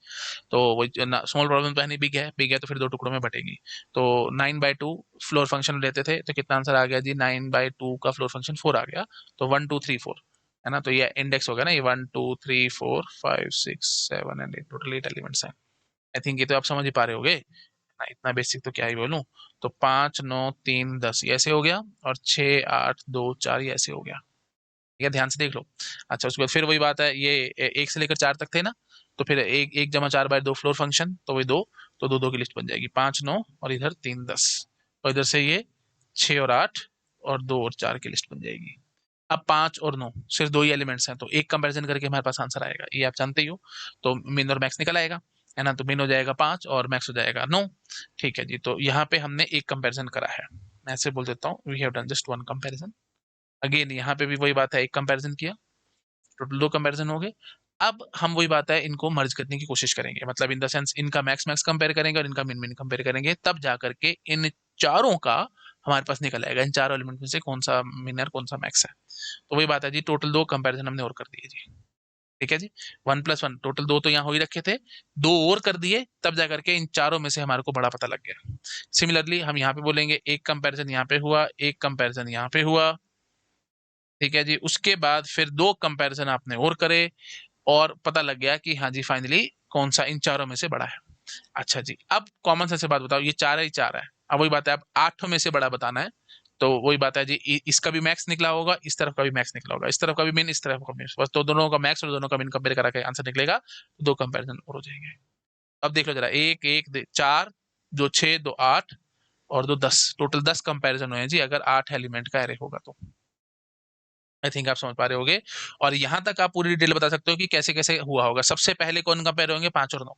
तो वही स्मॉल प्रॉब्लम तो है नहीं, बिग है तो फिर दो टुकड़ों में बटेगी। तो 9/2 फ्लोर फंक्शन लेते थे, तो कितना आंसर आ गया जी, 9/2 का फ्लोर फंक्शन 4 आ गया। तो 1 2 3 4, है ना, तो ये इंडेक्स हो गया ना, ये 1 2 3 4 5 6 7 एंड 8, टोटल 8 एलिमेंट्स हैं। आई थिंक ये तो आप समझ ही पा रहे होगे ना, इतना बेसिक तो क्या ही बोलूं। तो 5 9 3 10 ये ऐसे हो गया, और 6 8 2 4 ये ऐसे हो गया। ठीक है, ध्यान से देख लो। अच्छा, उसके बाद फिर वही बात है, ये 1 से लेकर 4 तक थे ना, तो फिर 1 1 जमा 4/2 फ्लोर फंक्शन, तो वही 2, तो 2 2 की लिस्ट बन जाएगी, 5 9 और इधर 3 10, और इधर से ये 6 और 8 और 2 और 4 की लिस्ट बन जाएगी। अब 5 और 9 सिर्फ दो ही एलिमेंट्स हैं, तो एक कंपैरिजन करके हमारे पास आंसर आएगा, ये आप जानते ही हो। तो मिन और मैक्स निकल आएगा, है ना, तो मिन हो जाएगा 5 और मैक्स हो जाएगा 9। ठीक है जी, तो यहाँ पे हमने एक कंपैरिजन करा है। मैं ऐसे बोल देता हूँ, we have done just one comparison. Again यहाँ पे भी वही बात है, एक कंपैरिजन किया, टोटल दो कंपैरिजन हो गए। अब हम वही बात है, इनको मर्ज करने की कोशिश करेंगे, मतलब इन द सेंस इनका मैक्स मैक्स कंपेयर करेंगे और इनका मिन मिन कंपेयर करेंगे, तब जा करके इन चारों का हमारे पास निकल आएगा, इन चारों एलिमेंट में से कौन सा मिन और कौन सा मैक्स है। तो वही बात है जी, टोटल दो कंपैरिजन हमने और कर दिए जी। ठीक है जी, 1+1 टोटल दो तो यहाँ हो ही रखे थे, दो और कर दिए, तब जा करके इन चारों में से हमारे को बड़ा पता लग गया। सिमिलरली हम यहाँ पे बोलेंगे एक कंपैरिजन यहाँ पे हुआ, एक कंपैरिजन यहाँ पे हुआ। ठीक है जी, उसके बाद फिर दो कंपैरिजन आपने और करे, और पता लग गया कि हाँ जी फाइनली कौन सा इन चारों में से बड़ा है। अच्छा जी, अब कॉमन सेंस से बात बताओ, ये चार है, ही चार है। अब वही बात है, अब आठों में से बड़ा बताना है, तो वही बात है जी, इसका भी मैक्स निकला होगा, इस तरफ का भी मैक्स निकला होगा, इस तरफ का भी मिन, इस तरफ का मिन, बस तो दोनों का मैक्स और दोनों का मिन कंपेयर करा के आंसर निकलेगा, तो दो कंपैरिजन और हो जाएंगे। अब देख लो जरा, एक एक 4, दो 6, दो 8 और दो 10, टोटल 10 कंपैरिजन हुए हैं जी, अगर 8 एलिमेंट का एरे होगा तो। आई थिंक आप समझ पा रहे होगे। और यहाँ तक आप पूरी डिटेल बता सकते हो कि कैसे कैसे हुआ होगा। सबसे पहले कौन कंपेयर होंगे, 5 और 9।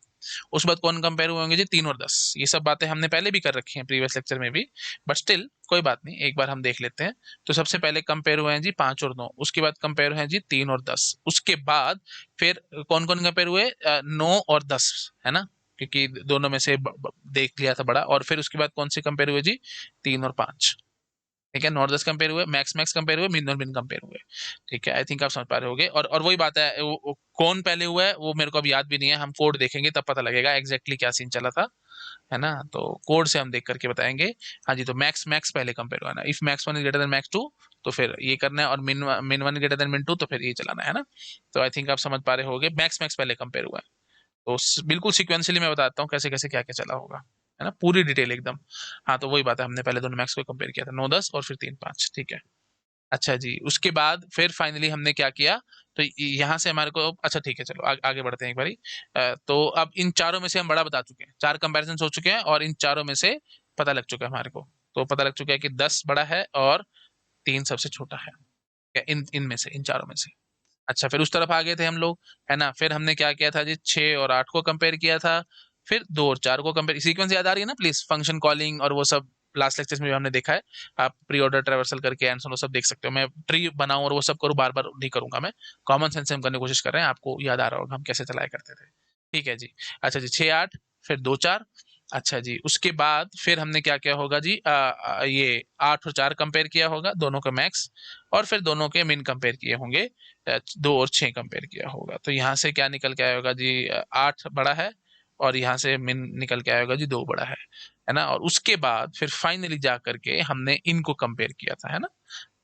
उसके बाद कौन कंपेयर हुए होंगे जी, 3 और 10। ये सब बातें हमने पहले भी कर रखी हैं प्रीवियस लेक्चर में भी, बट स्टिल कोई बात नहीं, एक बार हम देख लेते हैं। तो सबसे पहले कंपेयर हुए हैं जी 5 और 9, उसके बाद कंपेयर हुए हैं जी 3 और 10, उसके बाद फिर कौन कौन कंपेयर हुए, 9 और 10, है ना, क्योंकि दोनों में से देख लिया था बड़ा। और फिर उसके बाद कौन से कंपेयर हुए जी, 3 और 5। ठीक है, नॉर्दर्स कंपेयर हुए, मैक्स मैक्स कंपेयर हुए, मिन और मिन कंपेयर हुए। ठीक है, आई थिंक आप समझ पा रहे होगे। और वही बात है, कौन पहले हुआ है वो मेरे को अब याद भी नहीं है, हम कोड देखेंगे तब पता लगेगा एग्जैक्टली क्या सीन चला था, है ना, तो कोड से हम देख करके बताएंगे। हाँ जी, तो मैक्स मैक्स पहले कंपेयर हुआ ना, if max 1 is greater then max 2 तो फिर ये करना है, और मिन मिन 1 ग्रेटर देन मिन 2 तो फिर ये चलाना है ना। तो आई थिंक आप समझ पा रहे होगे, मैक्स मैक्स पहले कंपेयर हुआ है। तो बिल्कुल सिक्वेंशियली मैं बताता हूँ कैसे कैसे क्या क्या चला होगा, है ना, पूरी डिटेल एकदम। हाँ, तो वही बात है, हमने पहले दोनों मैक्स को कंपेयर किया था, 9 10 और फिर 3 5। ठीक है, अच्छा जी, उसके बाद फिर फाइनली हमने क्या किया, तो यहाँ से हमारे को, अच्छा ठीक है, चलो आगे बढ़ते हैं एक बारी। तो अब इन चारों में से हम बड़ा बता चुके हैं, चार कंपैरिजन हो चुके हैं, और इन चारों में से पता लग चुका है हमारे को। तो पता लग चुका है कि 10 बड़ा है और 3 सबसे छोटा है। इन इनमें से, इन चारों में से। अच्छा, फिर उस तरफ आ गए थे हम लोग, है ना, फिर हमने क्या किया था जी, 6 और 8 को कंपेयर किया था, फिर 2 और 4 को कंपेयर, सीक्वेंस याद आ रही है ना प्लीज, फंक्शन कॉलिंग और वो सब लास्ट लेक्चर्स में भी हमने देखा है। आप प्री ऑर्डर ट्रेवर्सल करके आंसर वो सब देख सकते हो, मैं ट्री बनाऊं और वो सब करूं, बार बार नहीं करूंगा मैं, कॉमन सेंस से हम करने की कोशिश कर रहे हैं, आपको याद आ रहा होगा हम कैसे चलाया करते थे। ठीक है जी, अच्छा जी, 6 8 फिर 2 4। अच्छा जी, उसके बाद फिर हमने क्या किया होगा जी, ये 8 और 4 कंपेयर किया होगा, दोनों का मैक्स, और फिर दोनों के मिन कंपेयर किए होंगे, 2 और 6 कंपेयर किया होगा। तो यहाँ से क्या निकल के आया होगा जी, 8 बड़ा है, और यहाँ से मिन निकल के आया होगा जी 2 बड़ा है ना। और उसके बाद फिर फाइनली जा करके हमने इनको कंपेयर किया था, है ना।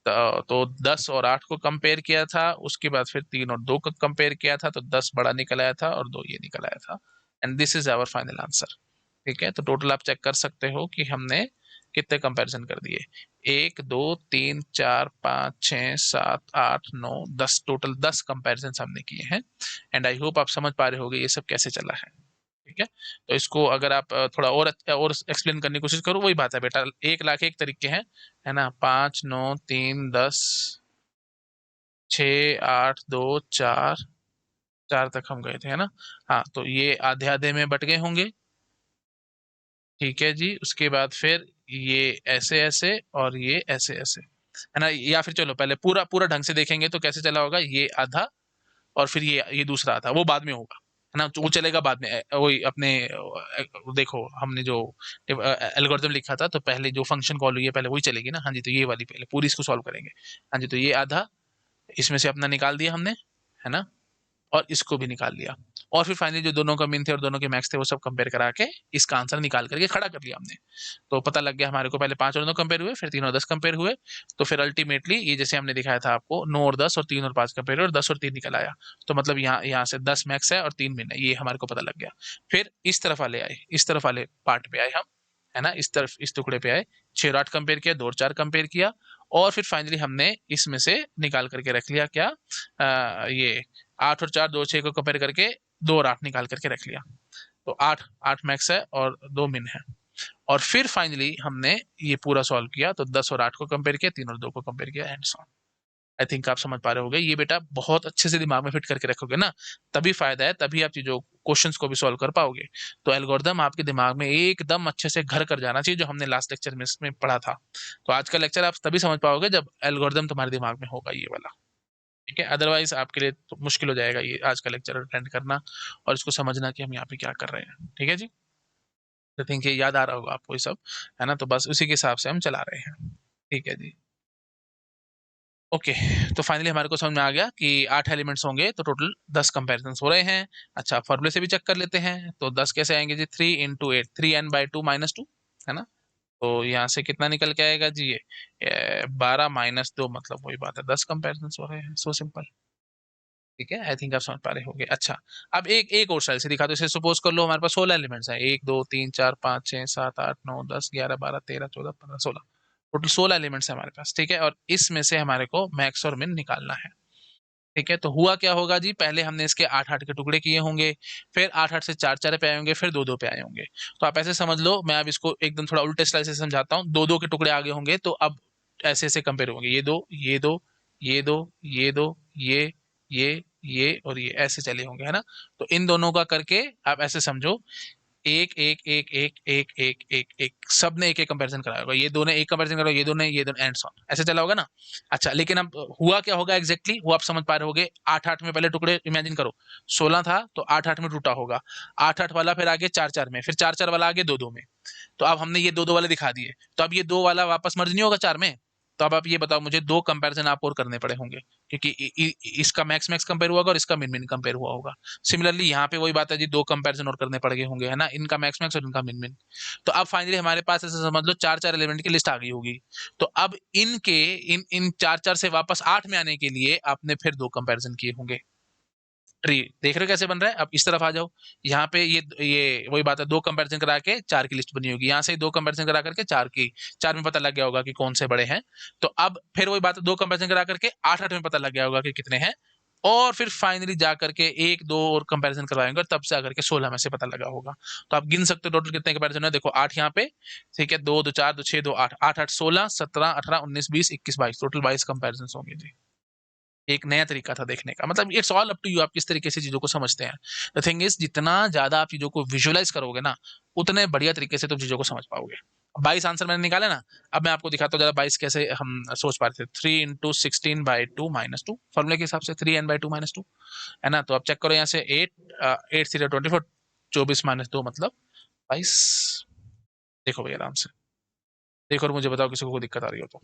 तो 10 और 8 को कंपेयर किया था, उसके बाद फिर 3 और 2 को कंपेयर किया था, तो 10 बड़ा निकल आया था और 2 ये निकल आया था। And this is our final answer. ठीक है, तो टोटल आप चेक कर सकते हो कि हमने कितने कंपैरिजन कर दिए। 1 2 3 4 5 6 7 8 9 10, टोटल 10 कंपैरिजन हमने किए हैं। एंड आई होप आप समझ पा रहे होगे ये सब कैसे चला है। ठीक है, तो इसको अगर आप थोड़ा और एक्सप्लेन करने की कोशिश करो, वही बात है बेटा, 1 लाख एक तरीके हैं, है ना। 5 9 3 10 6 8 2 4, 4 तक हम गए थे, है ना। हाँ, तो ये आधे आधे में बट गए होंगे। ठीक है जी, उसके बाद फिर ये ऐसे ऐसे और ये ऐसे ऐसे, है ना। या फिर चलो पहले पूरा पूरा ढंग से देखेंगे तो कैसे चला होगा, ये आधा और फिर ये दूसरा आधा, वो बाद में होगा, है ना। वो चलेगा बाद में, वही अपने देखो हमने जो एल्गोरिथम लिखा था, तो पहले जो फंक्शन कॉल हुई है पहले वही चलेगी ना। हाँ जी, तो ये वाली पहले पूरी इसको सॉल्व करेंगे। हाँ जी, तो ये आधा इसमें से अपना निकाल दिया हमने, है ना, और इसको भी निकाल लिया। और फिर फाइनली जो दोनों का मीन थे और दोनों के मैक्स थे वो सब कंपेयर करा के इसका आंसर निकाल करके खड़ा कर लिया हमने। तो पता लग गया हमारे को, पहले 5 और 9 कंपेयर हुए, फिर 3 और 10 कंपेयर हुए। तो फिर अल्टीमेटली ये जैसे हमने दिखाया था आपको, 9 और 10 और 3 और 5 कंपेयर हुए और 10 और 3 निकल आया। तो मतलब यहाँ यहाँ से 10 मैक्स है और 3 मिन है, ये हमारे को पता लग गया। फिर इस तरफ वाले आए, इस तरफ वाले पार्ट पे आए हम, है ना, इस तरफ इस टुकड़े पे आए। 6 और 8 कंपेयर किया, 2 और 4 कंपेयर किया, और फिर फाइनली हमने इसमें से निकाल करके रख लिया क्या, ये 8 और 4 2 6 को कंपेयर करके 2 और 8 निकाल करके रख लिया। तो 8 8 मैक्स है और 2 मिन है। और फिर फाइनली हमने ये पूरा सॉल्व किया, तो 10 और 8 को कंपेयर किया, 3 और 2 को कंपेयर किया, and so on. I think आप समझ पा रहे होगे, ये बेटा बहुत अच्छे से दिमाग में फिट करके रखोगे ना, तभी फायदा है, तभी आप चीजों क्वेश्चंस को भी सॉल्व कर पाओगे। तो एल्गोरिदम आपके दिमाग में एकदम अच्छे से घर कर जाना चाहिए, जो हमने लास्ट लेक्चर में इसमें पढ़ा था। तो आज का लेक्चर आप तभी समझ पाओगे जब एल्गोरिदम तुम्हारे दिमाग में होगा ये वाला। ठीक है, अदरवाइज आपके लिए तो मुश्किल हो जाएगा ये आज का लेक्चर अटेंड करना और इसको समझना कि हम यहाँ पे क्या कर रहे हैं। ठीक है जी, तो थिंक ये याद आ रहा होगा आपको ये सब, है ना। तो बस उसी के हिसाब से हम चला रहे हैं। ठीक है जी, ओके। तो फाइनली हमारे को समझ में आ गया कि 8 एलिमेंट्स होंगे तो टोटल 10 कंपेरिजन हो रहे हैं। अच्छा, फॉर्मूले से भी चेक कर लेते हैं, तो 10 कैसे आएंगे जी, 3 इंटू 8, 3n/2 - 2, है ना। तो यहाँ से कितना निकल के आएगा जी, ये 12 - 2, मतलब वही बात है, 10 कंपेरिजन हो रहे हैं, सो सिंपल। ठीक है, आई थिंक आप समझ पा रहे होंगे। अच्छा, अब एक एक और स्टाइल से दिखा दो। इसे सपोज कर लो हमारे पास 16 एलिमेंट्स हैं, 1 2 3 4 5 6 7 8 9 10 11 12 13 14 15 16, टोटल 16 एलिमेंट्स हैं हमारे पास। ठीक है, और इसमें से हमारे को मैक्स और मिन निकालना है। ठीक है, तो हुआ क्या होगा जी, पहले हमने इसके 8 8 के टुकड़े किए होंगे, फिर 8 8 से 4 4 पे आए होंगे, फिर 2 2 पे आए होंगे। तो आप ऐसे समझ लो, मैं अब इसको एकदम थोड़ा उल्टे स्टाइल से समझाता हूँ। 2 2 के टुकड़े आगे होंगे, तो अब ऐसे ऐसे कंपेयर होंगे, ये दो ये दो ये दो ये दो ये और ये ऐसे चले होंगे, है ना। तो इन दोनों का करके आप ऐसे समझो, एक एक एक एक एक एक एक एक सब ने एक एक कंपैरिजन कराया होगा, ये दोनों एक कंपैरिजन करो, ये दोनों ये दोनों एंड सॉन ऐसे चला होगा ना। अच्छा, लेकिन अब हुआ क्या होगा एग्जैक्टली वो आप समझ पा रहे होगे। 8 8 में पहले टुकड़े इमेजिन करो, 16 था तो 8 8 में टूटा होगा, 8 8 वाला फिर आगे 4 4 में, फिर 4 4 वाला आगे 2 2 में। तो अब हमने ये 2 2 वाले दिखा दिए, तो अब ये 2 वाला वापस मर्ज नहीं होगा 4 में। तो अब आप ये बताओ मुझे, 2 कंपैरिजन आप और करने पड़े होंगे, क्योंकि इसका मैक्स मैक्स कंपेयर हुआ होगा और इसका मिन मिन कंपेयर हुआ होगा। सिमिलरली यहाँ पे वही बात है जी, 2 कंपैरिजन और करने पड़ गए होंगे, है ना, इनका मैक्स मैक्स और इनका मिन मिन। तो अब फाइनली हमारे पास ऐसे समझ लो 4 4 एलिमेंट की लिस्ट आ गई होगी। तो अब इनके इन इन 4 4 से वापस 8 में आने के लिए आपने फिर 2 कंपैरिजन किए होंगे। ट्री देख रहे हो कैसे बन रहा है। अब इस तरफ आ जाओ, यहाँ पे ये वही बात है, 2 कंपैरिजन करा के 4 की लिस्ट बनी होगी, यहाँ से 2 कंपैरिजन करा करके 4 की, 4 में पता लग गया होगा कि कौन से बड़े हैं। तो अब फिर वही बात है, 2 कंपैरिजन करा करके 8 8 में पता लग गया होगा कि कितने हैं। और फिर फाइनली जा करके 1 2 और कंपैरिजन करवाएंगे और तब से आकर के 16 में से पता लगा होगा। तो आप गिन सकते हो टोटल कितने कंपैरिजन है, देखो 8 यहाँ पे, ठीक है, 2 2 4 2 6 2 8 8 8 16 17 18 19 20 21 22, टोटल 22 कंपैरिजन होंगे जी। एक नया तरीका था देखने का, मतलब it's all up to you, आप किस तरीके से चीजों को समझते हैं। द थिंग इज, जितना ज्यादा आप चीजों को विजुअलाइज करोगे ना, उतने बढ़िया तरीके से तुम चीजों को समझ पाओगे। 22 आंसर मैंने निकाले ना। अब मैं आपको दिखाता हूँ जरा 22 कैसे हम सोच पा रहे थे। 3 × 16/2 - 2, फॉर्मूले के हिसाब से 3n/2 - 2, है ना। तो आप चेक करो यहाँ से 8 8 3 24, 24 - 2 मतलब 22। देखो भैया आराम से देखो और मुझे बताओ किसी को कोई दिक्कत आ रही हो तो।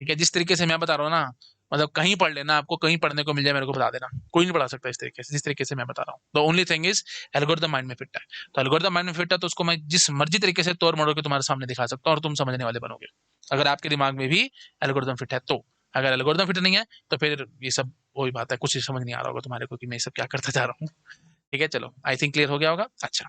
ठीक है, जिस तरीके से मैं बता रहा हूँ ना, मतलब कहीं पढ़ लेना, आपको कहीं पढ़ने को मिल जाए मेरे को बता देना, कोई नहीं पढ़ा सकता इस तरीके से जिस तरीके से मैं बता रहा हूँ। The only thing is algorithm mind में फिट है। तो एल्गोरिथम माइंड में फिट है तो उसको मैं जिस मर्जी तरीके से तोड़ मरोड़ के तुम्हारे सामने दिखा सकता हूँ और तुम समझने वाले बनोगे, अगर आपके दिमाग में भी एल्गोरिथम फिट है तो। अगर एल्गोरिथम फिट नहीं है तो फिर ये सब वही बात है, कुछ समझ नहीं आ रहा होगा तुम्हारे को कि मैं ये सब क्या करता जा रहा हूँ। ठीक है, चलो आई थिंक क्लियर हो गया होगा। अच्छा,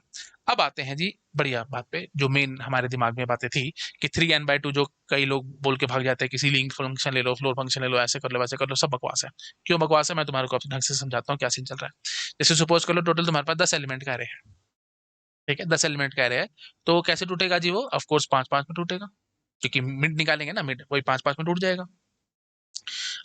अब आते हैं जी बढ़िया बात पे, जो मेन हमारे दिमाग में बातें थी कि 3n/2 जो कई लोग बोल के भाग जाते हैं, किसी लिंक फंक्शन ले लो, फ्लोर फंक्शन ले लो, ऐसे कर लो वैसे कर लो, सब बकवास है। क्यों बकवास है, मैं तुम्हारे को अपने ढंग से समझाता हूँ क्या सीन चल रहा है। जैसे सपोज कर लो टोटल तुम्हारे पास 10 एलिमेंट का रहे हैं, ठीक है, 10 एलिमेंट का रहे हैं, तो कैसे टूटेगा जी वो, ऑफकोर्स 5-5 में टूटेगा, क्योंकि मिड निकालेंगे ना, मिड वही 5-5 में टूट जाएगा।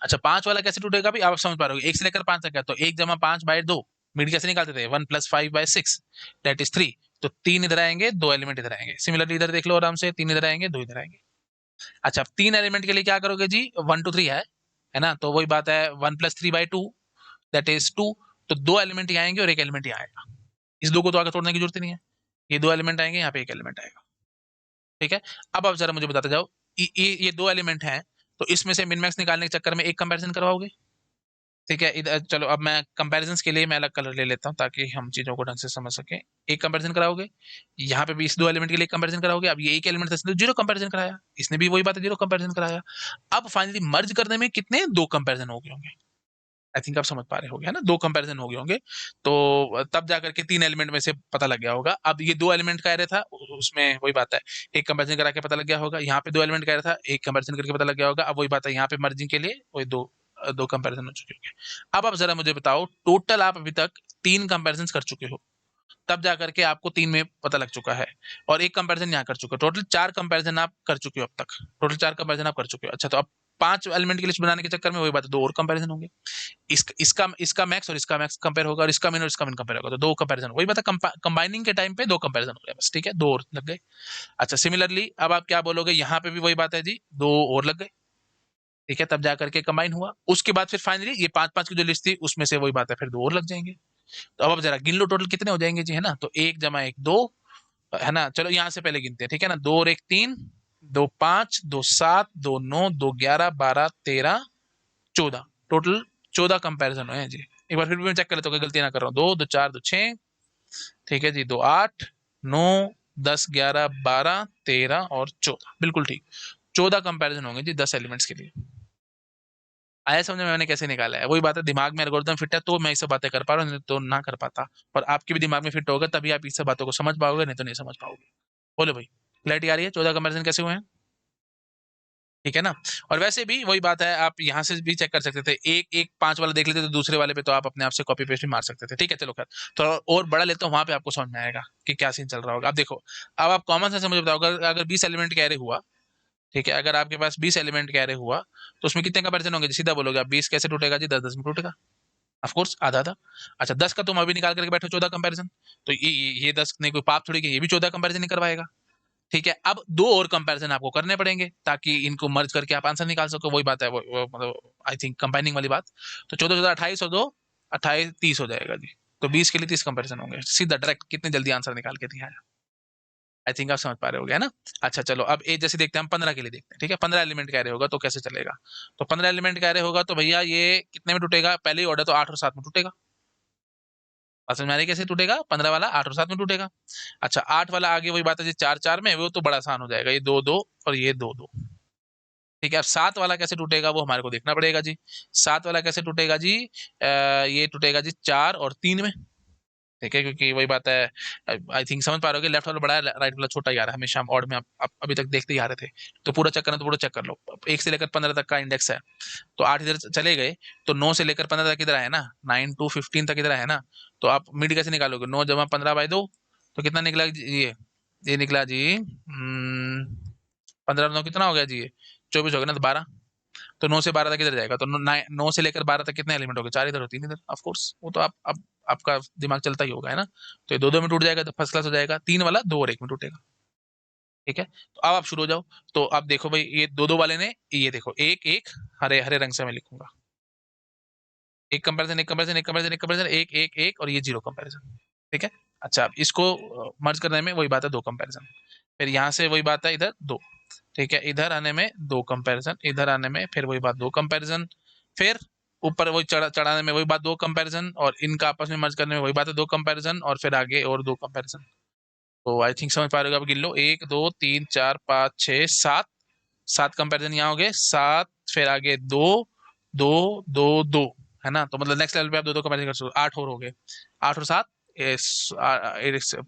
अच्छा, 5 वाला कैसे टूटेगा भी, आप समझ पा रहे हो, 1 से लेकर 5 तक है, तो 1 + 5/2, मिड कैसे निकालते थे, 1 + 5/6, दैट इज 3। तो 3 इधर आएंगे, 2 एलिमेंट इधर आएंगे। सिमिलरली इधर देख लो आराम से, 3 इधर आएंगे, 2 इधर आएंगे। अच्छा, अब 3 एलिमेंट के लिए क्या करोगे जी, 1 2 3 है ना, तो वही बात है, 1 + 3/2 दैट इज 2। तो 2 एलिमेंट यहाँ आएंगे और 1 एलिमेंट यहाँ आएगा, इस 2 को तो आगे तोड़ने की जरूरत ही नहीं है, ये 2 एलिमेंट आएंगे, यहाँ पे 1 एलिमेंट आएगा। ठीक है, अब आप जरा मुझे बताते जाओ, ये 2 एलिमेंट हैं, तो इसमें से मिन मैक्स निकालने के चक्कर में एक कंपैरिजन करवाओगे। ठीक है, इधर चलो, अब मैं कंपैरिजन के लिए मैं अलग कलर ले लेता हूँ ताकि हम चीजों को ढंग से समझ सकें। एक कंपैरिजन कराओगे, यहाँ पे भी इस 2 एलिमेंट के लिए कंपैरिजन कराओगे, अब ये एक एलिमेंट था इसने 0 कंपैरिजन कराया, इसने भी वही बात है 0 कंपैरिजन कराया। अब फाइनली मर्ज करने में कितने 2 कंपैरिजन हो गए होंगे, आई थिंक आप समझ पा रहे होगे, है ना, 2 कंपैरिजन हो गए होंगे। तो तब जाकर के 3 एलिमेंट में से पता लग गया होगा। अब ये 2 एलिमेंट का एरे था, उसमें वही बात है, एक कंपैरिजन करा के पता लग गया होगा, यहाँ पे 2 एलिमेंट का एरे था, एक कंपैरिजन करके पता लग गया होगा। अब वही बात है, यहाँ पे मर्जिंग के लिए वही दो कंपैरिजन हो चुके होंगे। अब आप जरा मुझे बताओ, टोटल आप अभी तक 3 कंपैरिजन कर चुके हो, तब जाकर के आपको 3 में पता लग चुका है, और एक कंपैरिजन यहाँ कर चुके हो, टोटल 4 कंपैरिजन आप कर चुके हो अब तक, टोटल 4 कंपैरिजन आप कर चुके हो। अच्छा, तो अब 5 एलिमेंट की लिस्ट बनाने के चक्कर में वही बात है, 2 और कंपैरिजन होंगे, इसका मैक्स और इसका मैक्स कंपेयर होगा, और इसका मिन और इसका मिन कंपेयर होगा, तो 2 कंपैरिजन, वही बात है, कंबाइनिंग के टाइम पे 2 कंपैरिजन हो गए बस। ठीक है, 2 और लग गए। अच्छा, सिमिलरली अब आप क्या बोलोगे, यहाँ पे भी वही बात है जी, 2 और लग गए। ठीक है, तब जाकर के कंबाइन हुआ, उसके बाद फिर फाइनली ये 5-5 की जो लिस्ट थी उसमें से वही बात है, फिर 2 और लग जाएंगे। तो अब जरा गिन लो टोटल कितने हो जाएंगे जी, है ना, तो 1 + 1 2, है ना, चलो यहाँ से पहले गिनते हैं, ठीक है ना, 2 और 1 3, 2 5, 2 7, 2 9, 2 11, 12, 13, 14, टोटल 14 कंपैरिजन हुए हैं जी। एक बार फिर भी मैं चेक कर लेता हूँ, गलती ना कर रहा हूँ, 2 2 4 2 6, ठीक है जी, 2 8 9 10 11 12 13 और 14, बिल्कुल ठीक, 14 कंपैरिजन होंगे जी 10 एलिमेंट्स के लिए। आया समझ में मैंने कैसे निकाला है, वही बात है, दिमाग में एल्गोरिथम फिट है तो मैं ये सब बातें कर पा रहा हूँ, नहीं तो ना कर पाता। और आपके भी दिमाग में फिट होगा तभी आप इस सब बातों को समझ पाओगे, नहीं तो नहीं समझ पाओगे। बोलो भाई, क्लैरिटी आ रही है, 14 कंपैरिजन कैसे हुए हैं। ठीक है ना, और वैसे भी वही बात है, आप यहाँ से भी चेक कर सकते थे, एक एक 5 वाला देख लेते तो दूसरे वाले पे तो आप अपने आप से कॉपी पेस्ट भी मार सकते थे। ठीक है, चलो खैर, थोड़ा और बड़ा लेता हूँ, वहां पे आपको समझ में आएगा कि क्या सीन चल रहा होगा। अब देखो, अब आप कॉमन सेंस से मुझे बताओ, अगर 20 एलिमेंट का एरे हुआ, ठीक है, अगर आपके पास 20 एलिमेंट का एरे हुआ, तो उसमें कितने कंपैरिजन होंगे, सीधा बोलोगे आप, 20 कैसे टूटेगा जी, 10 10 में टूटेगा, ऑफकोर्स आधा आधा। अच्छा, 10 का तुम अभी निकाल करके बैठो 14 कंपैरिजन, तो ये 10 ने कोई पाप थोड़ी की, ये भी 14 कंपैरिजन ही करवाएगा। ठीक है, अब 2 और कंपैरिजन आपको करने पड़ेंगे ताकि इनको मर्ज करके आप आंसर निकाल सको, वही बात है, वो मतलब आई थिंक कंबाइनिंग वाली बात। तो 14 14 28 और 2 28 30 हो जाएगा जी। तो 20 के लिए 30 कंपैरिजन होंगे, सीधा डायरेक्ट कितने जल्दी आंसर निकाल के दिया है। आई थिंक आप समझ पा रहे हो गया ना। अच्छा चलो, अब ए जैसे देखते हैं, हम 15 के लिए देखते हैं, ठीक है, 15 एलिमेंट का एरे होगा तो कैसे चलेगा। तो 15 एलिमेंट का एरे होगा तो भैया ये कितने में टूटेगा, पहले ही ऑर्डर तो 8 और 7 में टूटेगा। समझ में आ रही है कैसे टूटेगा, 15 वाला 8 और 7 में टूटेगा। अच्छा, 8 वाला आगे वही बात है जी, 4 4 में, वो तो बड़ा आसान हो जाएगा, ये 2 2 और ये 2 2। ठीक है, अब 7 वाला कैसे टूटेगा वो हमारे को देखना पड़ेगा जी। 7 वाला कैसे टूटेगा जी, ये टूटेगा जी 4 और 3 में। ठीक है, क्योंकि वही बात है, आई थिंक समझ पा रहे हो कि लेफ्ट वाला बड़ा है, राइट वाला छोटा ही आ रहा है, हमेशा हम ऑड में आप अभी तक देखते ही आ रहे थे। तो पूरा चक्कर है तो पूरा चक्कर लो, 1 से लेकर 15 तक का इंडेक्स है, तो 8 इधर चले गए, तो 9 से लेकर 15 तक इधर है ना, 9 to 15 तक इधर है ना। तो आप मिड कैसे निकालोगे, 9 जमा 15/2, तो कितना निकला जी ये निकला जी 15 9 कितना हो गया जी, ये 24 हो गया ना, तो 12। तो 9 से 12 तक इधर जाएगा, तो 9 से लेकर 12 तक कितने एलिमेंट हो गए, 4 इधर और 3 इधर, ऑफ कोर्स वो तो आप आपका दिमाग चलता ही होगा, है ना। तो ये 2 2 में टूट जाएगा तो फर्स्ट क्लास हो जाएगा, 3 वाला 2 और 1 में टूटेगा। ठीक है, तो अब आप शुरू हो जाओ। तो अब देखो भाई, ये 2 2 वाले ने, ये देखो, एक एक हरे हरे रंग से मैं लिखूंगा, एक कंपैरिजन एक कंपैरिजन एक कंपैरिजन एक कंपैरिजन एक एक एक, और ये 0 कंपैरिजन। ठीक है, अच्छा, अब इसको मर्ज करने में वही बात है, 2 कंपैरिजन, फिर यहाँ से वही बात है इधर 2, ठीक है, इधर आने में 2 कंपैरिजन, इधर आने में फिर वही बात 2 कंपैरिजन, फिर ऊपर वही चढ़ाने में वही बात 2 कंपैरिजन, और इनका आपस में मर्ज करने में वही बात है 2 कंपैरिजन, और फिर आगे और 2 कंपैरिजन। तो आई थिंक समझ पा रहे हो, आप गिन लो 1 2 3 4 5 6 7, 7 कंपैरिजन यहाँ हो गए 7, फिर आगे 2 2 2 2, है ना। तो मतलब नेक्स्ट लेवल पे आप 2 2 कंपैरिजन कर सकते हो, 8 और हो गए, 8 और 7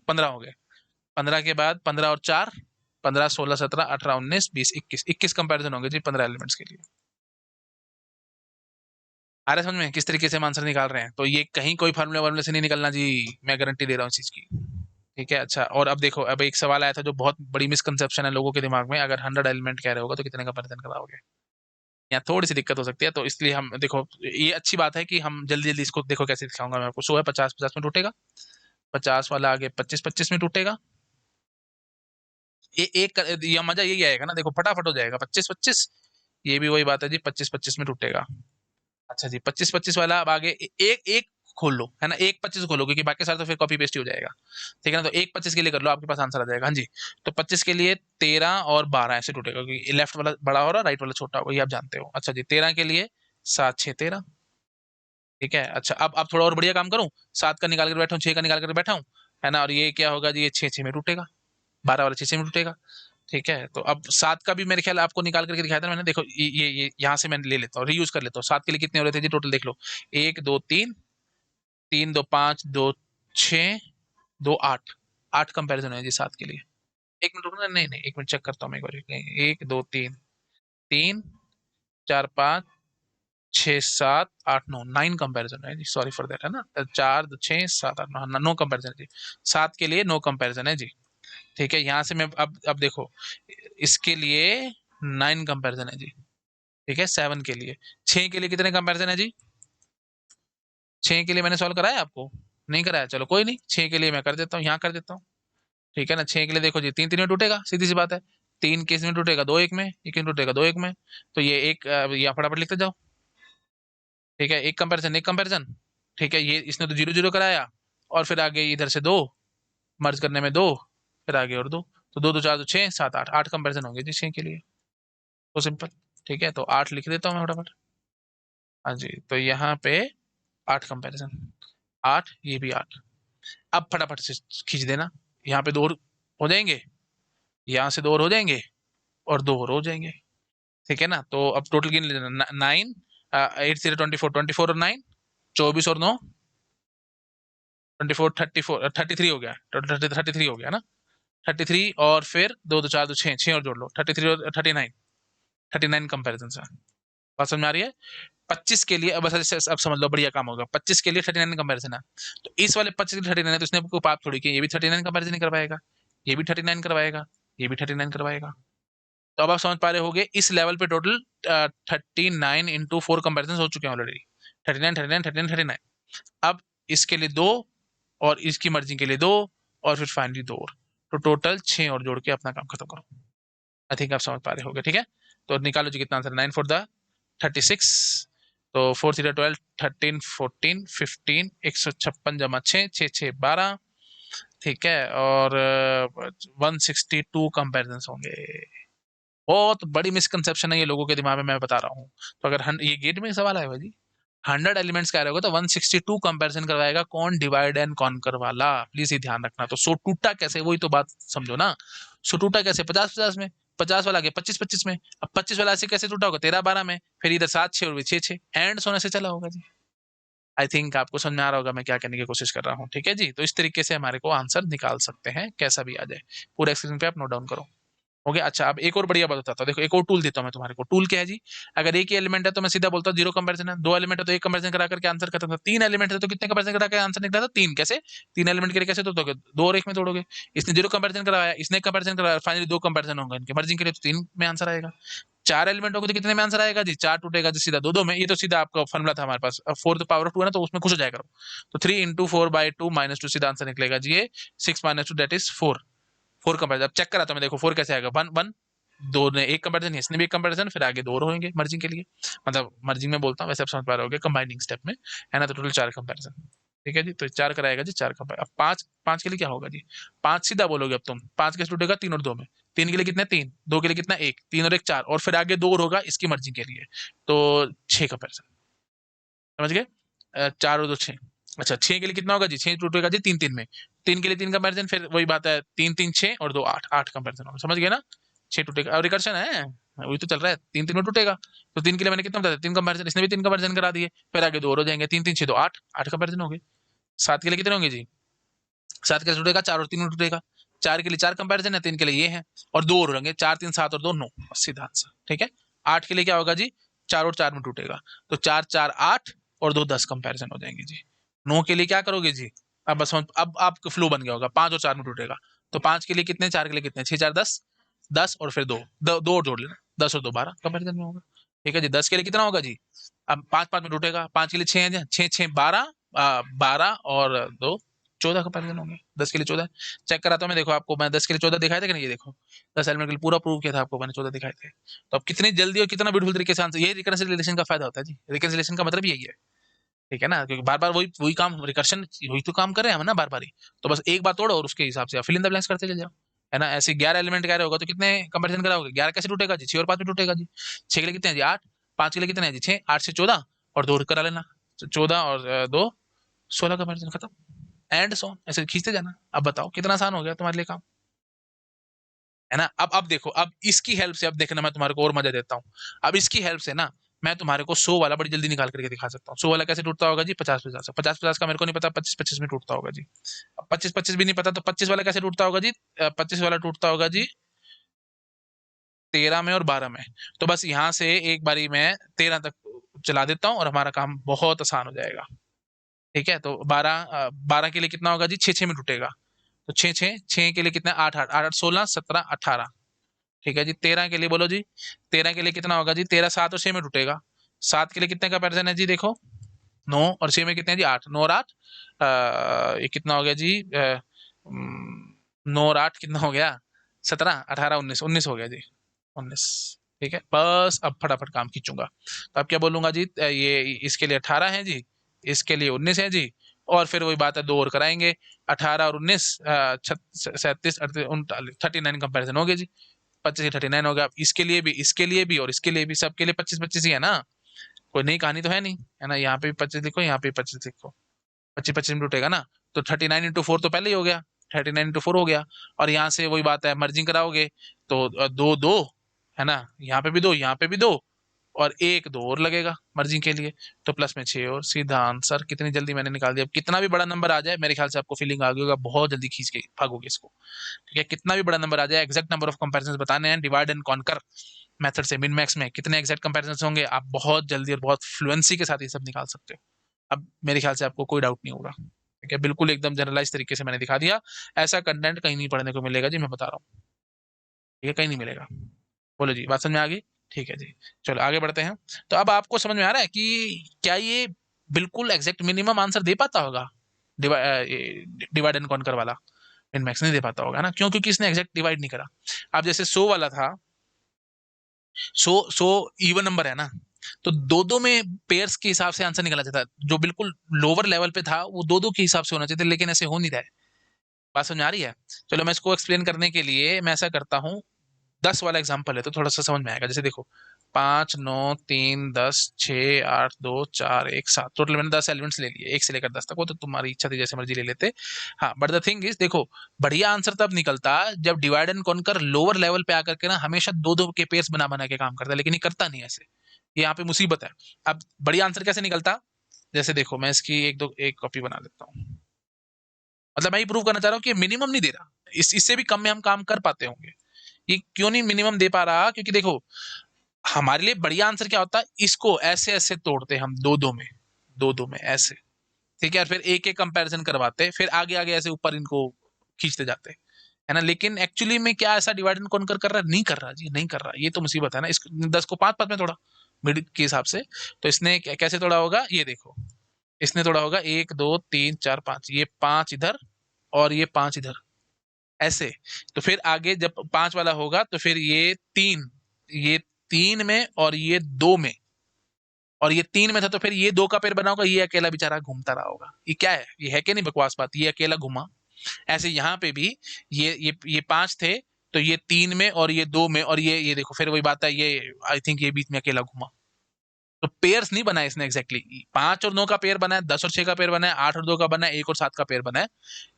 15 हो गए, 15 के बाद 15 और 4 15 16 17 18 19 20 21 21 कंपैरिजन होंगे जी 15 एलिमेंट्स के लिए। आ रहा है समझ में किस तरीके से हम आंसर निकाल रहे हैं? तो ये कहीं कोई फार्मूला वार्मूले से नहीं निकलना जी, मैं गारंटी दे रहा हूँ इस चीज की। ठीक है, अच्छा, और अब देखो, अब एक सवाल आया था जो बहुत बड़ी मिसकंसेप्शन है लोगों के दिमाग में, अगर 100 एलिमेंट कह रहे होगा तो कितने कंपैरिजन कराओगे? यहाँ थोड़ी सी दिक्कत हो सकती है, तो इसलिए हम देखो, ये अच्छी बात है कि हम जल्दी जल्दी इसको देखो कैसे दिखाऊंगा मैं आपको। 100 है, 50 50 में टूटेगा, 50 वाला आगे 25 25 में टूटेगा। ये एक ये मजा यही आएगा ना, देखो फटाफट हो जाएगा 25 25, ये भी वही बात है जी 25 25 में टूटेगा। अच्छा जी, 25 25 वाला अब आगे एक एक खोल लो, है ना, एक 25 खोलो, क्योंकि बाकी सारा तो फिर कॉपी पेस्ट ही हो जाएगा। ठीक है ना, तो एक 25 के लिए कर लो, आपके पास आंसर आ जाएगा। हाँ जी, तो 25 के लिए 13 और 12 ऐसे टूटेगा, क्योंकि लेफ्ट वाला बड़ा हो रहा है, राइट वाला छोटा होगा, ये आप जानते हो। अच्छा जी, 13 के लिए 7 6 13। ठीक है, अच्छा, अब थोड़ा और बढ़िया काम करूं, 7 का निकाल कर बैठा हूँ, 6 का निकाल कर बैठा हूँ, है ना, और ये क्या होगा जी, ये 6 6 में टूटेगा, 12 वाला 6 6 में टूटेगा। ठीक है, तो अब 7 का भी मेरे ख्याल आपको निकाल करके दिखाया था मैंने, देखो ये यहाँ से मैं ले लेता हूँ, रीयूज कर लेता हूँ। 7 के लिए कितने हो रहे थे जी टोटल, देख लो, 1 2 3, 3 2 5 2 6 2 8, 8 कंपैरिजन है जी 7 के लिए। एक मिनट रुकना, नहीं नहीं, एक मिनट चेक करता हूँ मैं एक बार। 1 2 3 3 4 5 6 7 8 9, 9 कंपैरिजन है जी, सॉरी फॉर दैट, है ना, 4 6 7 8 9, 9 कंपैरिजन है जी। 7 के लिए 9 कंपैरिजन है जी। ठीक है, यहाँ से मैं अब देखो, इसके लिए 9 कंपैरिजन है जी। ठीक है, 7 के लिए, 6 के लिए कितने कंपैरिजन है जी? 6 के लिए मैंने सॉल्व कराया आपको? नहीं कराया, चलो कोई नहीं, 6 के लिए मैं कर देता हूँ, यहाँ कर देता हूँ। ठीक है ना, 6 के लिए देखो जी, 3 3 में टूटेगा, सीधी सी बात है, 3 केस में टूटेगा, 2 1 में, एक में टूटेगा, 2 1 में, तो ये एक यहाँ फटाफट लिखते जाओ। ठीक है, एक कंपैरिजन एक कंपैरिजन। ठीक है, ये इसने तो 0 0 कराया, और फिर आगे इधर से 2, मर्ज करने में 2, फिर आगे और 2, तो 2 2 4 2 6 7 8, 8 कंपैरिजन होंगे जी 6 के लिए, तो सिंपल। ठीक है, तो 8 लिख देता हूँ मैं फटाफट। हाँ जी, तो यहाँ पे 8 कंपैरिजन, 8, ये भी 8। अब फटाफट से खींच देना, यहाँ पे 2 और हो जाएंगे, यहाँ से 2 और हो जाएंगे, और 2 और हो जाएंगे। ठीक है ना, तो अब टोटल गिन लेना, 9 8 0 24, 24 और 9 24 और 9 24 34 33 हो गया, टोटल 33 हो गया ना, 33, और फिर 2 2 4 2 6 6 और जोड़ लो, 33 और 39, 39 कंपैरिजन है। बात समझ में आ रही है? 25 के लिए, अब अब समझ लो, बढ़िया काम होगा, 25 के लिए 39 कंपैरिजन है, तो इस वाले 25 के लिए 39 है, तो इसने आपको बात थोड़ी की, ये भी 39 कंपैरिजन ही करवाएगा, ये भी 39 करवाएगा, ये भी 39 करवाएगा। तो अब आप समझ पा रहे होगे, इस लेवल पे टोटल 39 इंटू 4 कंपेरिजन हो चुके हैं ऑलरेडी, 39 39 39 39। अब इसके लिए 2, और इसकी मर्जी के लिए 2, और फिर फाइनली 2 और, तो टोटल 6 और जोड़ के अपना काम खत्म करो। आई थिंक आप समझ पा रहे होगे। ठीक है, तो निकालो जी कितना आंसर, 9 4 द 36, तो 4 3 12 13 14 15, 156 जमा 6 6 6 12। ठीक है, और 162 कंपेरिजन होंगे। बहुत बड़ी मिसकंसेप्शन है ये लोगों के दिमाग में, मैं बता रहा हूँ। तो अगर ये गेट में सवाल आएगा जी, 100 एलिमेंट्स का रहेगा तो 162 कंपैरिजन करवाएगा कौन, डिवाइड एंड कॉन्कर वाला, प्लीज ये ध्यान रखना। तो 100 टूटा कैसे, वही तो बात समझो ना, 100 टूटा कैसे, 50 50 में, 50 वाला आगे 25 25 में, अब 25 वाला ऐसे कैसे टूटा होगा, 13 12 में, फिर इधर 7 6 और 6 6, एंड सोने से चला होगा जी। आई थिंक आपको समझ में आ रहा होगा मैं क्या करने की कोशिश कर रहा हूँ। ठीक है जी, तो इस तरीके से हमारे को आंसर निकाल सकते हैं, कैसा भी आ जाए। पूरा स्क्रीन पे आप नोट डाउन करो। हो गया, अच्छा, अब एक और बढ़िया बात बताता हूँ, देखो एक और टूल देता हूँ मैं तुम्हारे को। टूल क्या है जी, अगर एक ही एलिमेंट है तो मैं सीधा बोलता हूँ 0 कंपैरिजन है, 2 एलिमेंट है तो 1 कंपैरिजन करा करके आंसर खत्म, 3 एलिमेंट है तो कितने कंपैरिजन करा के आंसर निकला था, 3। कैसे 3 एलिमेंट के लिए कैसे तोड़ोगे, 2 और 1 में तोड़ोगे। इसने 0 कंपैरिजन कराया, इसने कंपैरिजन कराया, फाइनली 2 कंपैरिजन होंगे इनके मर्जिंग के लिए, तो 3 में आंसर आएगा। 4 एलिमेंट होंगे तो कितने में आंसर आएगा जी, 4 टूटेगा जी सीधा 2 2 में, ये तो सीधा आपका फॉर्मूला था हमारे पास, 4 पावर ऑफ 2 है ना, तो उसमें खुश हो जाएगा। तो 3 इंटू 4/2 -2 सीधा आंसर निकलेगा जी, ये 6 -2 दैट इज 4। 4 कंपैरिजन, अब चेक करा तो मैं, देखो 4 कैसे आएगा, 1 1, 2 ने एक कंपैरिजन, इसने भी एक कंपैरिजन, फिर आगे 2 और होंगे मर्जिंग के लिए, मतलब मर्जिंग में बोलता हूँ, वैसे आप समझ पा रहे होगे कंबाइनिंग स्टेप में, है ना, तो टोटल 4 कंपैरिजन। ठीक है जी, तो 4 कराएगा जी 4 कंपैरिजन। अब 5 5 के लिए क्या होगा जी, 5 सीधा बोलोगे अब तुम, 5 कैसे टूटेगा, 3 और 2 में, 3 के लिए कितना 3, 2 के लिए कितना 1, 3 और 1 4, और फिर आगे 2 और होगा इसकी मर्जी के लिए, तो 6 कंपैरिजन, समझ गए? 4 और 2 6। अच्छा 6 के लिए कितना होगा जी, 6 टूटेगा जी 3 3 में, 3 के लिए 3 कंपैरिजन, फिर वही बात है 3 3 6 और 2 8, 8 कंपैरिजन होगा, समझ गए ना? 6 टूटेगा, और रिकर्शन है वही तो चल रहा है, 3 3 में टूटेगा, तो 3 के लिए मैंने कितना बताया 3 कंपैरिजन, इसने भी 3 कंपैरिजन करा दिए, फिर आगे 2 और हो जाएंगे, 3 3 6 2 8, 8 कंपैरिजन हो गए। 7 के लिए कितने होंगे जी, 7 के लिए टूटेगा 4 और 3 में टूटेगा, 4 के लिए 4 कंपैरिजन है, 3 के लिए ये है, और 2 और होंगे, 4 3 7 और 2 9, सीधा आंसर, ठीक है। 8 के लिए क्या होगा जी, 4 और 4 में टूटेगा, तो 4 4 8 और 2 10 कंपैरिजन हो जाएंगे जी। 9 के लिए क्या करोगे जी, अब बस अब आपका फ्लो बन गया होगा, 5 और 4 में टूटेगा, तो 5 के लिए कितने, 4 के लिए कितने, 6 4 10, 10 और फिर 2 2 और जोड़ लेना, 10 और 2 12 कंपैरिजन में होगा, ठीक है जी। 10 के लिए कितना होगा जी, अब 5 5 में टूटेगा, 5 के लिए 6 है, 6 6 12, 12 और 2 14 कंपैरिजन होंगे, 10 के लिए 14। चेक कराता हूँ मैं, देखो आपको मैं 10 के लिए 14 दिखाए थे कि नहीं, ये देखो 10 एलिमेंट के लिए पूरा प्रूव किया था आपको मैंने, 14 दिखाए थे। तो अब कितनी जल्दी और कितना ब्यूटीफुल तरीके से आंसर, ये रिकंसिलिएशन का फायदा होता है जी, रिकंसिलिएशन का मतलब यही है, ठीक है ना, क्योंकि बार बार वही वही काम, रिकर्शन वही तो काम कर रहे हैं हम ना बार बार ही, तो बस एक बात तोड़ो और उसके हिसाब से फिल इन द ब्लैंक्स करते चले जाओ, है ना। ऐसे 11 एलिमेंट कह रहे होगा तो कितने कंपैरिजन कराओगे, 11 कैसे टूटेगा जी, 6 और 5 में टूटेगा जी, 6 के लिए कितने हैं जी 8, 5 के लिए कितने हैं जी 6, 8 से 14 और 2 करा लेना, तो 14 और 2 16 कंपैरिजन खत्म, एंड सो ऐसे खींचते जाना। अब बताओ कितना आसान हो गया तुम्हारे लिए काम, है ना। अब देखो, अब इसकी हेल्प से, अब देखना मैं तुम्हारे को और मजा देता हूँ, अब इसकी हेल्प से ना मैं तुम्हारे को 100 वाला बड़ी जल्दी निकाल करके दिखा सकता हूँ। 100 वाला कैसे टूटता होगा जी, 50 50, 50 50 का मेरे को नहीं पता, 25 25 में टूटता होगा जी। अब 25 25 भी नहीं पता, तो 25 वाला कैसे टूटता होगा जी, 25 वाला टूटता होगा जी 13 में और 12 में, तो बस यहाँ से एक बारी मैं 13 तक चला देता हूँ और हमारा काम बहुत आसान हो जाएगा, ठीक है। तो 12 के लिए कितना होगा जी, 6 6 में टूटेगा, तो 6 6 6 के लिए कितना, 8 8 8 16 17 18, ठीक है जी। 13 के लिए बोलो जी, 13 के लिए कितना होगा जी, 13 7 और 6 में टूटेगा, 7 के लिए कितने का पैटर्न है जी, देखो 9 और 6 में कितने हैं जी 8, 9 और 8 ये कितना हो गया जी, 9 और 8 कितना हो गया, 17 18 19 19 हो गया जी, 19, ठीक है। बस अब फटाफट काम खींचूंगा, तो अब क्या बोलूंगा जी, ये इसके लिए 18 है जी, इसके लिए 19 है जी, और फिर वही बात है 2 और कराएंगे, 18 और 19 37 39 39 कंपेरिजन हो गए जी, 25 39 हो गया। अब इसके लिए भी, इसके लिए भी और इसके लिए भी, सबके लिए 25 25 ही है ना, कोई नई कहानी तो है नहीं, है ना। यहाँ पे भी 25 लिखो, यहाँ पे भी 25 लिखो, 25 25 में टूटेगा ना, तो 39 इंटू 4 तो पहले ही हो गया, 39 इंटू 4 हो गया, और यहाँ से वही बात है मर्जिंग कराओगे तो 2 2, है ना, यहाँ पे भी 2, यहाँ पे भी 2, और एक 2 और लगेगा मर्जिंग के लिए, तो प्लस में 6 और सीधा आंसर, कितनी जल्दी मैंने निकाल दिया। अब कितना भी बड़ा नंबर आ जाए, मेरे ख्याल से आपको फीलिंग आ गई होगा, बहुत जल्दी खींच के भागोगे इसको, ठीक है। कितना भी बड़ा नंबर आ जाए, एग्जैक्ट नंबर ऑफ कंपैरिजंस बताने हैं, डिवाइड एंड कॉन्कर मेथड से मिन मैक्स में कितने एग्जैक्ट कंपैरिजंस होंगे, आप बहुत जल्दी और बहुत फ्लुएंसी के साथ ये सब निकाल सकते हो। अब मेरे ख्याल से आपको कोई डाउट नहीं होगा, ठीक है, बिल्कुल एकदम जनरलाइज तरीके से मैंने दिखा दिया। ऐसा कंटेंट कहीं नहीं पढ़ने को मिलेगा जी, मैं बता रहा हूँ, ठीक है, कहीं नहीं मिलेगा। बोलो जी, बात समझ में आ गई? ठीक है जी, चलो आगे बढ़ते हैं। तो अब आपको समझ में आ रहा है कि क्या ये बिल्कुल एग्जैक्ट मिनिमम आंसर दे पाता होगा, डिवाइड एंड कॉन्कर वाला मिन मैक्स नहीं दे पाता होगा ना, क्यों, क्योंकि इसने एग्जैक्ट डिवाइड नहीं करा। अब जैसे 100 वाला था, 100 इवन नंबर है ना, तो दो दो में पेयर्स के हिसाब से आंसर निकला जाता है, जो बिल्कुल लोअर लेवल पे था वो दो दो के हिसाब से होना चाहिए, लेकिन ऐसे हो नहीं रहा है। बात समझ में आ रही है? चलो मैं इसको एक्सप्लेन करने के लिए मैं ऐसा करता हूँ, 10 वाला एग्जाम्पल है तो थोड़ा सा समझ में आएगा। जैसे देखो 5 9 3 10 6 8 2 4 1 7, टोटल मैंने 10 एलिमेंट्स ले लिए, 1 से लेकर 10 तक, वो तो तुम्हारी इच्छा थी, जैसे मर्जी ले लेते। हाँ, बट द थिंग इज, देखो बढ़िया आंसर तब निकलता जब divide and conquer lower level पे आकर के ना हमेशा दो दो के पेयर्स बना बना के काम करता है, लेकिन ये करता नहीं ऐसे, ये यहाँ पे मुसीबत है। अब बढ़िया आंसर कैसे निकलता, जैसे देखो मैं इसकी एक कॉपी बना देता हूँ, मतलब मैं ये प्रूव करना चाह रहा हूँ कि मिनिमम नहीं दे रहा, इससे भी कम में हम काम कर पाते होंगे। ये क्यों नहीं मिनिमम दे पा रहा, क्योंकि देखो हमारे लिए बढ़िया आंसर क्या होता है, इसको ऐसे ऐसे तोड़ते हम दो दो में ऐसे, ठीक है, और फिर एक एक कंपैरिजन करवाते, फिर आगे आगे ऐसे ऊपर इनको खींचते जाते, है ना। लेकिन एक्चुअली में क्या ऐसा डिवाइड एंड कॉन्कर कर रहा है, नहीं कर रहा जी, नहीं कर रहा, ये तो मुसीबत है ना। इस 10 को 5 5 में तोड़ा मिडिल के हिसाब से, तो इसने कैसे तोड़ा होगा, ये देखो इसने तोड़ा होगा 1 2 3 4 5, ये 5 इधर और ये 5 इधर ऐसे, तो फिर आगे जब 5 वाला होगा तो फिर ये 3 में और ये 2 में, और ये 3 में था तो फिर ये 2 का पेड़ बना होगा, ये अकेला बेचारा घूमता रहा होगा। ये क्या है कि नहीं बकवास बात, ये अकेला घूमा। ऐसे यहाँ पे भी ये 5 थे, तो ये 3 में और ये 2 में और ये देखो फिर वही बात है, ये आई थिंक ये बीच में अकेला घूमा। तो पेयर्स नहीं बनाए इसने एग्जैक्टली, 5 और 9 का पेयर बना है, 10 और 6 का पेयर बना है, 8 और 2 का बना है, 1 और 7 का पेयर बना है।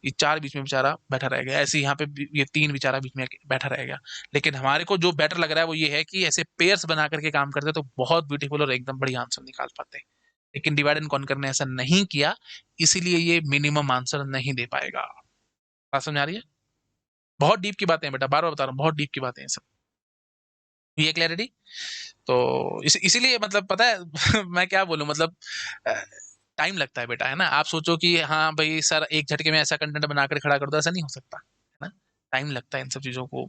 ये 4 बीच में बेचारा बैठा रह गया, ऐसे यहाँ पे ये 3 बेचारा बीच में बैठा रह गया। लेकिन हमारे को जो बेटर लग रहा है वो ये है कि ऐसे पेयर्स बना करके काम करते तो बहुत ब्यूटीफुल और एकदम बढ़िया आंसर निकाल पाते। लेकिन डिवाइड एंड कॉन्कर ने ऐसा नहीं किया, इसीलिए ये मिनिमम आंसर नहीं दे पाएगा। बात समझ आ रही है? बहुत डीप की बातें हैं बेटा, बार बार बता रहा हूँ, बहुत डीप की बातें हैं सब। ये क्लैरिटी। तो इसीलिए मतलब पता है मैं क्या बोलूं, मतलब टाइम लगता है बेटा, है ना। आप सोचो कि हाँ भाई सर एक झटके में ऐसा कंटेंट बनाकर खड़ा कर दो, ऐसा नहीं हो सकता, है ना। टाइम लगता है इन सब चीजों को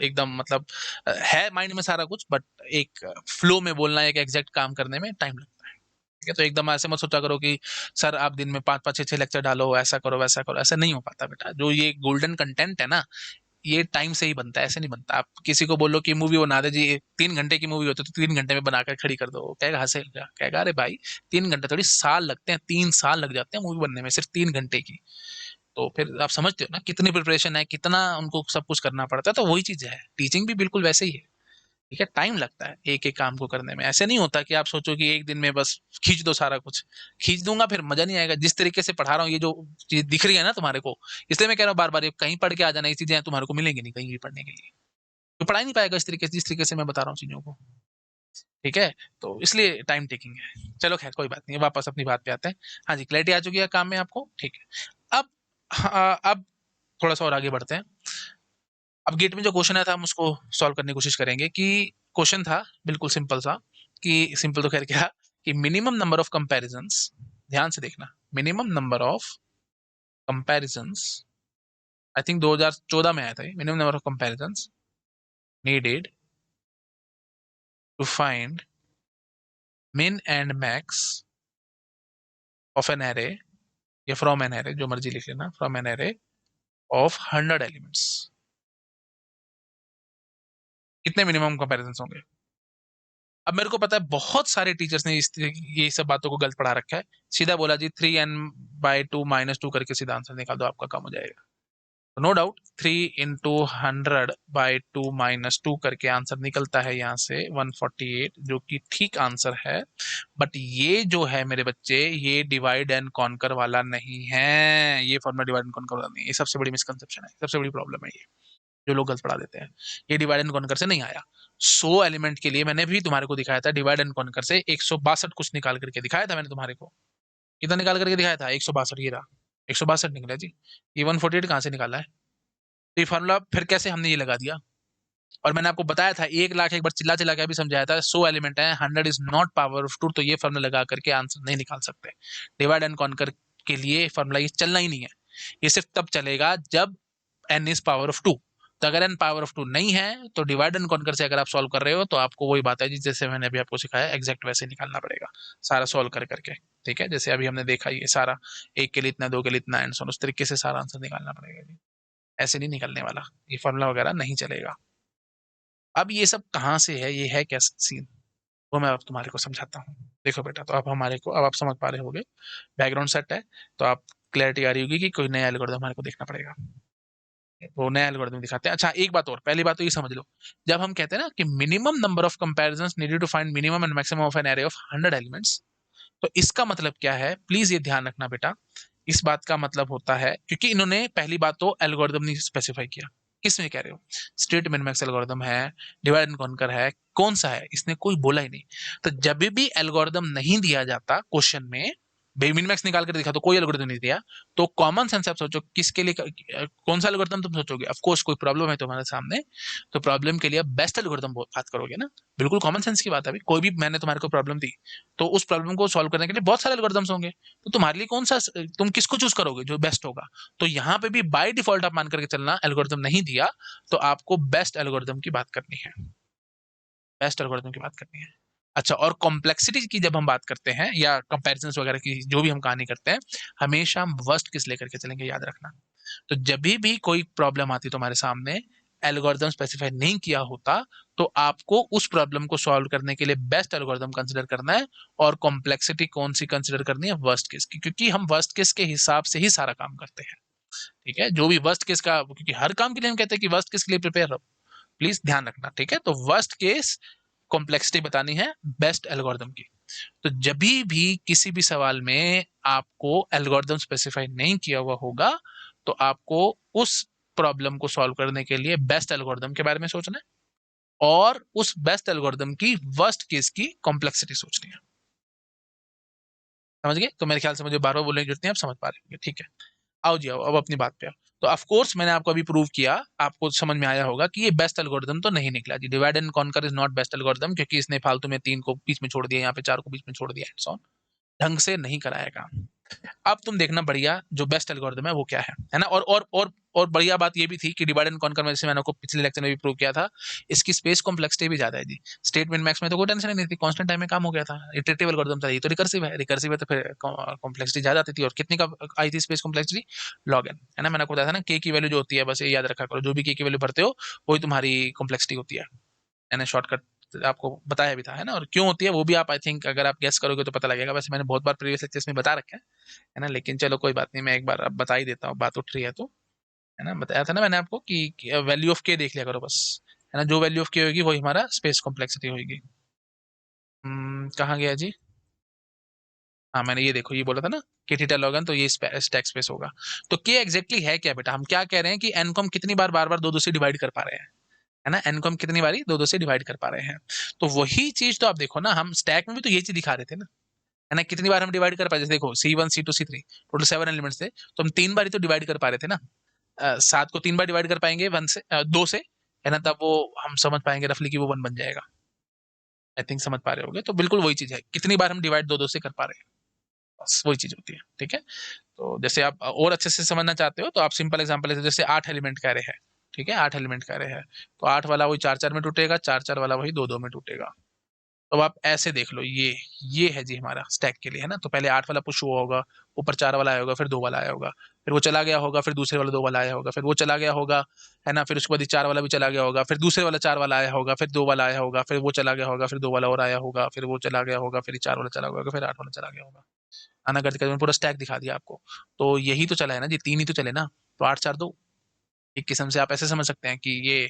एकदम मतलब है माइंड में सारा कुछ, बट एक फ्लो में बोलना, एक एग्जैक्ट काम करने में टाइम लगता है। ठीक है, तो एकदम ऐसे मत सोचा करो कि सर आप दिन में 5-5 6-6 लेक्चर डालो, ऐसा करो वैसा करो, ऐसा नहीं हो पाता बेटा। जो ये गोल्डन कंटेंट है ना, ये टाइम से ही बनता है, ऐसे नहीं बनता। आप किसी को बोलो कि मूवी बना दे जी, 3 घंटे की मूवी होती है तो 3 घंटे में बनाकर खड़ी कर दो, कहेगा हंसेगा, कहेगा अरे भाई 3 घंटे थोड़ी, साल लगते हैं, 3 साल लग जाते हैं मूवी बनने में सिर्फ 3 घंटे की। तो फिर आप समझते हो ना कितनी प्रिपरेशन है, कितना उनको सब कुछ करना पड़ता है। तो वही चीज है, टीचिंग भी बिल्कुल वैसे ही है। ठीक है, टाइम लगता है एक एक काम को करने में। ऐसे नहीं होता कि आप सोचो कि एक दिन में बस खींच दो सारा कुछ। खींच दूंगा फिर मजा नहीं आएगा। जिस तरीके से पढ़ा रहा हूँ, ये जो चीज दिख रही है ना तुम्हारे को, इसलिए मैं कह रहा हूँ बार बार, ये कहीं पढ़ के आ जाना, ये चीजें तुम्हारे को मिलेंगी नहीं कहीं भी पढ़ने के लिए। तो पढ़ा ही नहीं पाएगा इस तरीके से, जिस तरीके से मैं बता रहा हूँ चीजों को। ठीक है, तो इसलिए टाइम टेकिंग है। चलो खैर कोई बात नहीं, वापस अपनी बात पे आते हैं। हाँ जी, क्लैरिटी आ चुकी है काम में आपको, ठीक है। अब हाँ, अब थोड़ा सा और आगे बढ़ते हैं। अब गेट में जो क्वेश्चन आया था हम उसको सॉल्व करने की कोशिश करेंगे। कि क्वेश्चन था बिल्कुल सिंपल सा, कि सिंपल तो खैर क्या, कि मिनिमम नंबर ऑफ कंपैरिजंस, ध्यान से देखना, minimum number of comparisons, I think 2014 में आया था, minimum number of comparisons needed to find min and max of an array, या फ्रॉम एन एरे, जो मर्जी लिख लेना, from an array of 100 elements. कितने मिनिमम कंपैरिजंस होंगे? अब मेरे को पता है बहुत सारे टीचर्स ने ये सब बातों को गलत पढ़ा रखा है। सीधा बोला जी 3n/2 - 2 करके सीधा आंसर निकाल दो, आपका काम हो जाएगा। तो नो डाउट 3 × 100/2 - 2 करके आंसर निकलता है यहाँ से 148, जो कि ठीक आंसर है। बट ये जो है मेरे बच्चे, ये डिवाइड एंड कॉन्कर वाला नहीं है। ये फॉर्मूला डिवाइड एंड कॉन्कर वाला नहीं है। ये सबसे बड़ी मिसकंसेप्शन है, सबसे बड़ी प्रॉब्लम है ये, जो लोग गलत पढ़ा देते हैं। ये डिवाइड एंड कॉन्कर से नहीं आया। 100 एलिमेंट के लिए मैंने भी तुम्हारे को दिखाया था, डिवाइड एंड कॉन्कर से 162 कुछ निकाल करके दिखाया था मैंने तुम्हारे को। कितना निकाल करके दिखाया था? 162, ये रहा 162 निकला जी। ये 148 कहाँ से निकाला है? तो ये फॉर्मूला फिर कैसे हमने ये लगा दिया? और मैंने आपको बताया था 1 लाख एक बार चिल्ला चिल्ला के भी समझाया था, 100 एलिमेंट है, 100 इज नॉट पावर ऑफ 2, तो ये फॉर्मूला लगा करके आंसर नहीं निकाल सकते। डिवाइड एंड कॉन्कर के लिए फॉर्मूला ये चलना ही नहीं है। ये सिर्फ तब चलेगा जब n इज पावर ऑफ 2। तो अगर n पावर ऑफ 2 नहीं है, तो डिवाइड एंड कॉन्कर से अगर आप सॉल्व कर रहे हो, तो आपको वही बात है जी, जैसे मैंने अभी आपको सिखाया एग्जैक्ट वैसे निकालना पड़ेगा सारा सॉल्व कर करके। ठीक है, जैसे अभी हमने देखा ये सारा, एक के लिए इतना, 2 के लिए इतना, एंड सो उस तरीके से सारा आंसर निकालना पड़ेगा जी। ऐसे नहीं निकलने वाला, ये फॉर्मूला वगैरह नहीं चलेगा। अब ये सब कहाँ से है, ये है क्या सीन, वो मैं अब तुम्हारे को समझाता हूँ। देखो बेटा, तो अब हमारे को, अब आप समझ पा रहे होगे, बैकग्राउंड सेट है, तो आप क्लैरिटी आ रही होगी कि कोई नया एल्गोरिथम हमारे को देखना पड़ेगा। वो नया एल्गोरिथम दिखाते हैं। अच्छा एक बात और, पहली बात तो ये समझ लो, जब हम कहते हैं ना कि minimum number of comparisons needed to find minimum and maximum of an array of 100 elements, तो इसका मतलब क्या है, प्लीज ये ध्यान रखना बेटा। इस बात का मतलब होता है, क्योंकि इन्होंने पहली बात तो एल्गोरिदम नहीं स्पेसिफाई किया, किस में कह रहे हो, स्ट्रेट मिनमैक्स एल्गोरिदम है, डिवाइड एंड कॉन्कर है, कौन सा है, इसने कोई बोला ही नहीं। तो जब भी एल्गोरिदम नहीं दिया जाता क्वेश्चन में, मिनमैक्स निकाल कर दिखा तो कोई एल्गोरिदम नहीं दिया, तो कॉमन सेंस आप सोचो किसके लिए, कौन सा एल्गोरिदम तुम सोचोगे, ऑफ कोर्स कोई प्रॉब्लम है तुम्हारे सामने, तो प्रॉब्लम के लिए बेस्ट एल्गोरिदम बात करोगे ना। बिल्कुल कॉमन सेंस की बात है, अभी कोई भी मैंने तुम्हारे को प्रॉब्लम दी, तो उस प्रॉब्लम को सॉल्व करने के लिए बहुत सारे एल्गोरिदम्स होंगे, तो तुम्हारे लिए कौन सा, तुम किसको चूज करोगे जो बेस्ट होगा। तो यहाँ पे भी बाय डिफॉल्ट आप मान करके चलना, एल्गोरिदम नहीं दिया तो आपको बेस्ट एल्गोरिदम की बात करनी है, बेस्ट एल्गोरिदम की बात करनी है। अच्छा, और कॉम्प्लेक्सिटी की जब हम बात करते हैं या कंपैरिजंस वगैरह की जो भी हम कहानी करते हैं, हमेशा हम वर्स्ट किस लेकर के चलेंगे, याद रखना। तो जब भी कोई प्रॉब्लम आती है तुम्हारे सामने, एल्गोरिदम स्पेसिफाई नहीं किया होता, तो आपको उस प्रॉब्लम को सॉल्व करने के लिए बेस्ट एल्गोरिदम कंसीडर करना है। और कॉम्प्लेक्सिटी कौन सी कंसीडर करनी है, वर्स्ट केस की, क्योंकि हम वर्स्ट केस के हिसाब से ही सारा काम करते हैं। ठीक है, जो भी वर्स्ट केस का, क्योंकि हर काम के लिए हम कहते हैं कि वर्स्ट केस के लिए प्रिपेयर रहो, प्लीज ध्यान रखना। ठीक है, तो वर्स्ट केस कॉम्प्लेक्सिटी बतानी है बेस्ट एल्गोरिदम की। तो जब भी किसी भी सवाल में आपको एल्गोरिदम स्पेसिफाई नहीं किया हुआ होगा, तो आपको उस प्रॉब्लम को सॉल्व करने के लिए बेस्ट एल्गोरिदम के बारे में सोचना है, और उस बेस्ट एल्गोरिदम की वर्स्ट केस की कॉम्प्लेक्सिटी सोचनी है। समझ गए? तो मेरे ख्याल से मुझे बार बार बोलने की जरूरत नहीं, आप समझ पा रहे होंगे। ठीक है, आओ जी, आओ अब अपनी बात पे आओ। तो ऑफ कोर्स मैंने आपको अभी प्रूव किया, आपको समझ में आया होगा कि ये बेस्ट एल्गोरिदम तो नहीं निकला जी। Divide and conquer is not best algorithm, क्योंकि इसने फालतू में 3 को बीच में छोड़ दिया, यहाँ पे 4 को बीच में छोड़ दिया, एंड सो ऑन, ढंग से नहीं कराया काम। अब तुम देखना बढ़िया जो बेस्ट एल्गोरिदम है वो क्या है ना। और बढ़िया बात ये भी थी कि डिवाइड एंड कॉन्कर में, जैसे मैंने आपको पिछले लेक्चर में भी प्रूव किया था, इसकी स्पेस कॉम्प्लेक्सिटी भी ज्यादा है जी। स्टेट मिन मैक्स में तो कोई टेंशन ही नहीं थी, कांस्टेंट टाइम में काम हो गया था, इटरेटिव एल्गोरिदम था, ये तो रिकर्सिव है, रिकर्सिव है तो फिर कॉम्प्लेक्सिटी ज्यादा आती थी। और कितनी का आई थी स्पेस कॉम्प्लेक्सिटी? लॉग एन, है ना। मैंने आपको बताया था ना, के की वैल्यू जो होती है, बस ये याद रखा करो, जो भी के की वैल्यू भरते हो वही तुम्हारी कॉम्प्लेक्सिटी होती है। मैंने शॉर्टकट आपको बताया भी था, है ना। और क्यों होती है वो भी आप, आई थिंक, अगर आप गेस करोगे तो पता लगेगा। वैसे मैंने बहुत बार प्रीवियस लेक्चर्स में बता रखा है ना, लेकिन चलो कोई बात नहीं, मैं एक बार अब बता ही देता हूँ, बात उठ रही है तो, है ना। बताया था ना मैंने आपको कि वैल्यू ऑफ के देख लिया करो बस, है ना। जो वैल्यू ऑफ के होगी वही हमारा स्पेस कॉम्प्लेक्सिटी होगी। कहाँ गया जी? हाँ, मैंने ये देखो, ये बोला था ना कि थीटा log n, तो ये स्टैक स्पेस होगा। तो के एग्जैक्टली है क्या बेटा? हम क्या कह रहे हैं कि एन को हम कितनी बार बार बार दो दो से डिवाइड कर पा रहे हैं, है ना। एन को हम कितनी बारी दो दो से डिवाइड कर पा रहे हैं। तो वही चीज तो आप देखो ना, हम स्टैक में भी तो ये चीज दिखा रहे थे ना, है ना। कितनी बार हम डिवाइड कर पाए, जैसे देखो C1 C2 C3 total 7 elements थे, तो हम 3 बार ही तो डिवाइड कर पा रहे थे ना। 7 को 3 बार डिवाइड कर पाएंगे 1 से, 2 से, है ना, तब वो हम समझ पाएंगे रफली कि वो 1 बन जाएगा। आई थिंक समझ पा रहे होगे। तो बिल्कुल वही चीज है, कितनी बार हम डिवाइड दो दो से कर पा रहे हैं, बस वही चीज होती है। ठीक है, तो जैसे आप और अच्छे से समझना चाहते हो तो आप सिंपल एग्जांपल लेते, जैसे 8 एलिमेंट का अरे है, ठीक है, 8 एलिमेंट का अरे है, तो 8 वाला वही 4 4 में टूटेगा, 4 4 वाला वही 2 2 में टूटेगा। तो आप ऐसे देख लो, ये है जी हमारा स्टैक के लिए, है ना। तो पहले 8 वाला पुश हुआ होगा, ऊपर 4 वाला आया होगा, फिर 2 वाला आया होगा, फिर वो चला गया होगा, फिर दूसरे वाला 2 वाला आया होगा, फिर वो चला गया होगा, है ना। फिर उसके बाद 4 वाला भी चला गया होगा, फिर दूसरे वाला 4 वाला आया होगा, फिर 2 वाला आया होगा, फिर वो चला गया होगा, फिर 2 वाला और आया होगा, फिर वो चला गया होगा, फिर 4 वाला चला गया होगा, फिर 8 वाला चला गया होगा। आना करते करते पूरा स्टैक दिखा दिया आपको। तो यही तो चला है ना जी, 3 ही तो चले ना। तो 8 4 2, एक किस्म से आप ऐसे समझ सकते हैं कि ये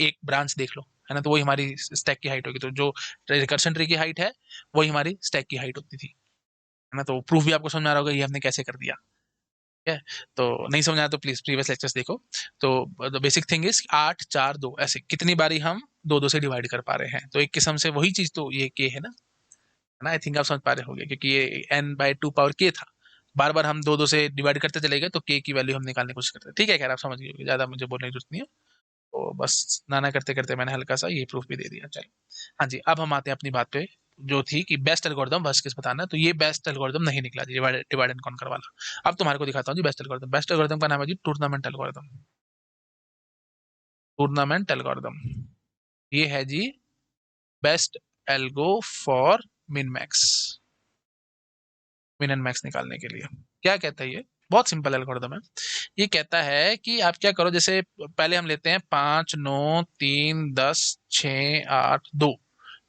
एक ब्रांच देख लो, है ना। तो वही हमारी स्टैक की हाइट होगी। तो जो रिकर्शन ट्री की हाइट है वही हमारी स्टैक की हाइट होती थी, है ना। तो प्रूफ भी आपको समझ में आ रहा होगा ये हमने कैसे कर दिया। ठीक है, तो नहीं समझ आया तो प्लीज प्रीवियस लेक्चर्स देखो। तो द बेसिक थिंग इज 8 4 2, ऐसे कितनी बारी हम दो दो से डिवाइड कर पा रहे हैं। तो एक किस्म से वही चीज तो ये के है ना। आई थिंक आप समझ पा रहे होंगे, क्योंकि ये n/2 पावर k था, बार बार हम दो दो से डिवाइड करते चले गए, तो के की वैल्यू हम निकालने की कोशिश करते हैं। ठीक है, खैर आप समझ गए होंगे, ज्यादा मुझे बोलने की जरूरत नहीं है। तो बस नाना करते करते मैंने हल्का सा ये प्रूफ भी दे दिया। चलो, हाँ जी, अब हम आते हैं अपनी बात पे, जो थी कि बेस्ट एल्गोरिदम वर्स्ट केस बताना। तो ये बेस्ट एल्गोरिदम नहीं निकला जी, डिवाइड एंड कॉन्कर वाला। अब तुम्हारे को दिखाता हूँ जी बेस्ट एल्गोरिदम। बेस्ट एल्गोरिदम का नाम है जी टूर्नामेंट एल्गोरिदम। टूर्नामेंट एल्गोरिदम, ये है जी best algo for min max, min and max निकालने के लिए। क्या कहता है ये? बहुत सिंपल एल्गोरिदम है। ये कहता है कि आप क्या करो, जैसे पहले हम लेते हैं 5 9 3 10 6 8 2,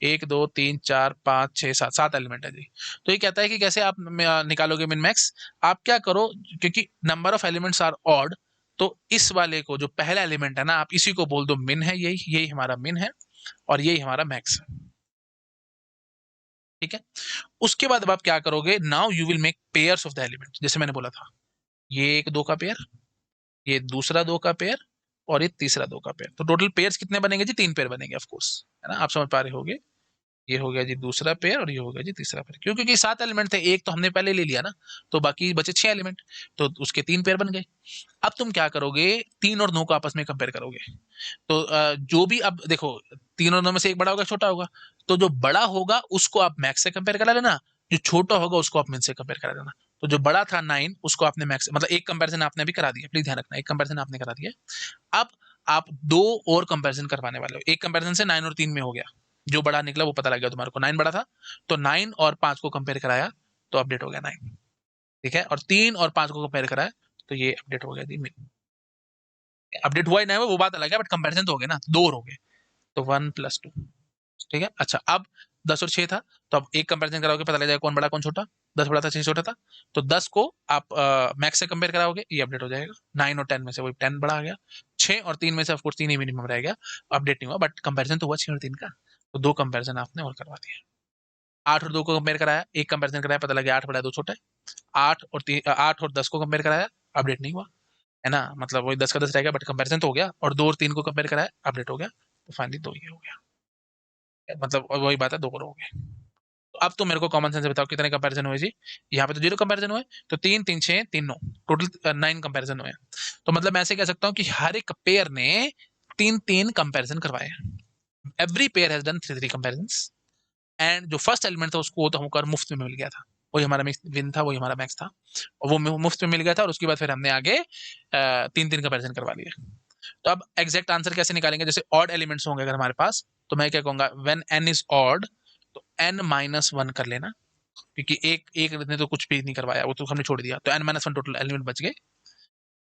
1 2 3 4 5 6 7, 7 एलिमेंट है जी। तो ये कहता है कि कैसे आप निकालोगे मिन मैक्स। आप क्या करो, क्योंकि number of elements are odd, तो इस वाले को जो पहला एलिमेंट है ना, आप इसी को बोल दो मिन है, यही यही हमारा मिन है, और यही हमारा मैक्स है। ठीक है, उसके बाद अब आप क्या करोगे, now you will make pairs of the element. जैसे मैंने बोला था, ये एक 2 का पेयर, ये दूसरा 2 का पेयर, और ये तीसरा 2 का पेयर। तो टोटल पेयर्स कितने बनेंगे जी? 3 पेयर बनेंगे ऑफ कोर्स, है ना। आप समझ पा रहे होगे, ये हो गया जी दूसरा पेयर, और ये हो गया जी तीसरा पेयर। क्यों? क्योंकि 7 एलिमेंट थे, एक तो हमने पहले ले लिया ना, तो बाकी बचे 6 एलिमेंट, तो उसके 3 पेयर बन गए। अब तुम क्या करोगे, 3 और 9 को आपस में कंपेयर करोगे। तो जो भी, अब देखो, 3 और 9 में से एक बड़ा होगा, छोटा होगा, तो जो बड़ा होगा उसको आप मैक्स से कंपेयर करा लेना, जो छोटा होगा उसको आप मिन से कंपेयर करा लेना। तो जो बड़ा था 9, उसको आपने मैक्स, मतलब एक कंपैरिजन आपने भी करा दिया, प्लीज ध्यान रखना, एक कंपैरिजन आपने करा दिया। अब आप 2 और कंपैरिजन करवाने वाले हो। एक कंपैरिजन से 9 और 3 में हो गया, जो बड़ा निकला वो पता लग गया तुम्हारे को, 9 बड़ा था, तो 9 और 5 को कंपेयर कराया, तो अपडेट हो गया 9। ठीक है, और 3 और 5 को कंपेयर कराया, तो ये अपडेट हो गया जी मिन। अपडेट हुआ ही नहीं हुआ वो बात अलग है, बट कंपैरिजन तो हो गया ना, 2 और हो गए, तो 1 + 2। ठीक है, अच्छा, अब 10 और 6 था, तो अब एक कंपैरिजन कराओगे, पता लग जाएगा कौन बड़ा कौन छोटा। 10 बड़ा था 6 छोटा था, तो 10 को आप मैक्स से कंपेयर कराओगे, ये अपडेट हो जाएगा। 9 और 10 में से वही 10 बड़ा आ गया। 6 और 3 में से ऑफकोर्स 3 ही मिनिमम रह गया, अपडेट नहीं हुआ, बट कंपैरिजन तो हुआ 6 और 3 का। तो 2 कंपैरिजन आपने और करवा दिया। 8 और 2 को कंपेयर कराया, एक कंपैरिजन कराया, पता लगा 8 बड़ा है 2 छोटा है। 8 और 10 को कंपेयर कराया, अपडेट नहीं हुआ, है ना, मतलब वही 10 का 10 रह गया, बट कंपैरिजन तो हो गया। और 2 और 3 को कंपेयर कराया, अपडेट हो गया, तो फाइनली 2 ये हो गया। मतलब वही बात है, 2 करोड़ हो गए। तो अब तो मेरे को कॉमन सेंस से बताओ कितने कंपैरिजन हुए जी। यहाँ पे तो 0 कंपैरिजन हुए, तो 3 3 6 3 9, टोटल 9 कंपैरिजन हुए। तो मतलब मैं ऐसे कह सकता हूँ कि हर एक पेयर ने 3 3 कंपैरिजन करवाए। Every pair has done 3 3 comparisons. And जो फर्स्ट एलिमेंट था उसको तो हमको मुफ्त में मिल गया था, वही हमारा विन था, वही हमारा मैक्स था, और वो मुफ्त में मिल गया था। और उसके बाद फिर हमने आगे 3 3 कंपैरिजन करवा लिए। तो अब एग्जैक्ट आंसर कैसे निकालेंगे, जैसे ऑड एलिमेंट्स होंगे अगर हमारे पास, तो मैं क्या कहूंगा, व्हेन n इज ऑड तो n-1 कर लेना, क्योंकि एक एक ने तो कुछ भी नहीं करवाया, वो तो हमने छोड़ दिया, तो n-1 टोटल एलिमेंट बच गए।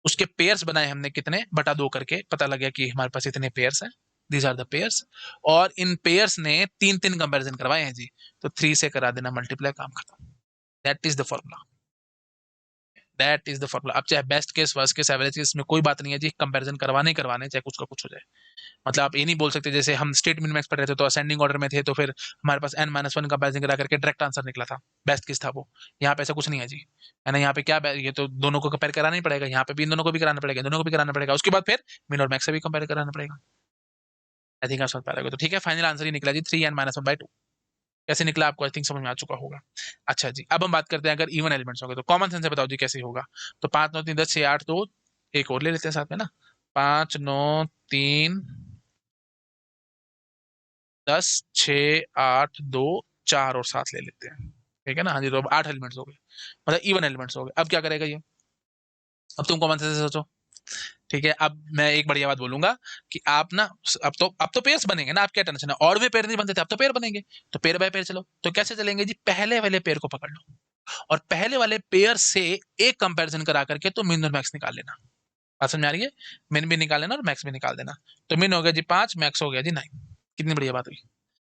उसके पेयर्स बनाए हमने कितने, बटा 2 करके, पता लग गया कि हमारे पास इतने पेयर्स हैं, दीज आर द पेयर्स। और इन पेयर्स ने 3 3 कंपैरिजन करवाए हैं जी, तो 3 से करा देना मल्टीप्लाई, काम खत्म। That is the formula, that is the formula. अब चाहे best case, worst case, average case में कोई बात नहीं है जी, कंपैरिजन करवाने करवाने, चाहे कुछ का कुछ हो जाए। मतलब आप ये नहीं बोल सकते, जैसे हम स्टेट मिनिमम पर रहते तो असेंडिंग ऑर्डर में थे, तो फिर हमारे पास n-1 कंपैरिजन करा करके डायरेक्ट आंसर निकला था, बेस्ट केस था वो। यहाँ पे ऐसा कुछ नहीं है जी, है ना। यहाँ पे क्या, ये तो दोनों को कंपेयर कराना ही पड़ेगा, यहाँ पे भी इन दोनों को भी कराना पड़ेगा, दोनों को भी कराना पड़ेगा, उसके बाद फिर मिन और मैक्स से भी कंपेयर कराना पड़ेगा। आई थिंक आप समझ पा रहे हो। तो ठीक है, फाइनल आंसर ही निकला जी 3n-1/2। कैसे निकला आपको आई थिंक समझ में आ चुका होगा। अच्छा जी, अब हम बात करते हैं अगर इवन एलिमेंट्स होंगे, तो कॉमन सेंस से बताओ जी कैसे होगा। तो 5 9 3 10 6 8 2, एक और ले लेते हैं साथ में ना, 5 9 3 10 6 8 2 4 और 7 ले लेते हैं, ठीक है ना। हाँ जी, तो अब 8 एलिमेंट्स हो गए, मतलब इवन एलिमेंट्स हो गए। अब क्या करेगा ये, अब तुम कॉमन सेंस से सोचो, ठीक है। अब मैं एक बढ़िया बात बोलूंगा कि आप ना, अब तो पेयर्स बनेंगे ना, आप क्या टेंशन है, और भी पेयर नहीं बनते थे, अब तो पेयर बनेंगे। तो पेयर बाय पेयर चलो, तो कैसे चलेंगे जी, पहले वाले पेयर को पकड़ लो, और पहले वाले पेयर से एक कंपैरिजन करा करके तो मिन और मैक्स निकाल लेना। बात समझ आ रही है, मिन भी निकाल लेना और मैक्स भी निकाल देना। तो मिन हो गया जी 5, मैक्स हो गया जी 9। कितनी बढ़िया बात हुई,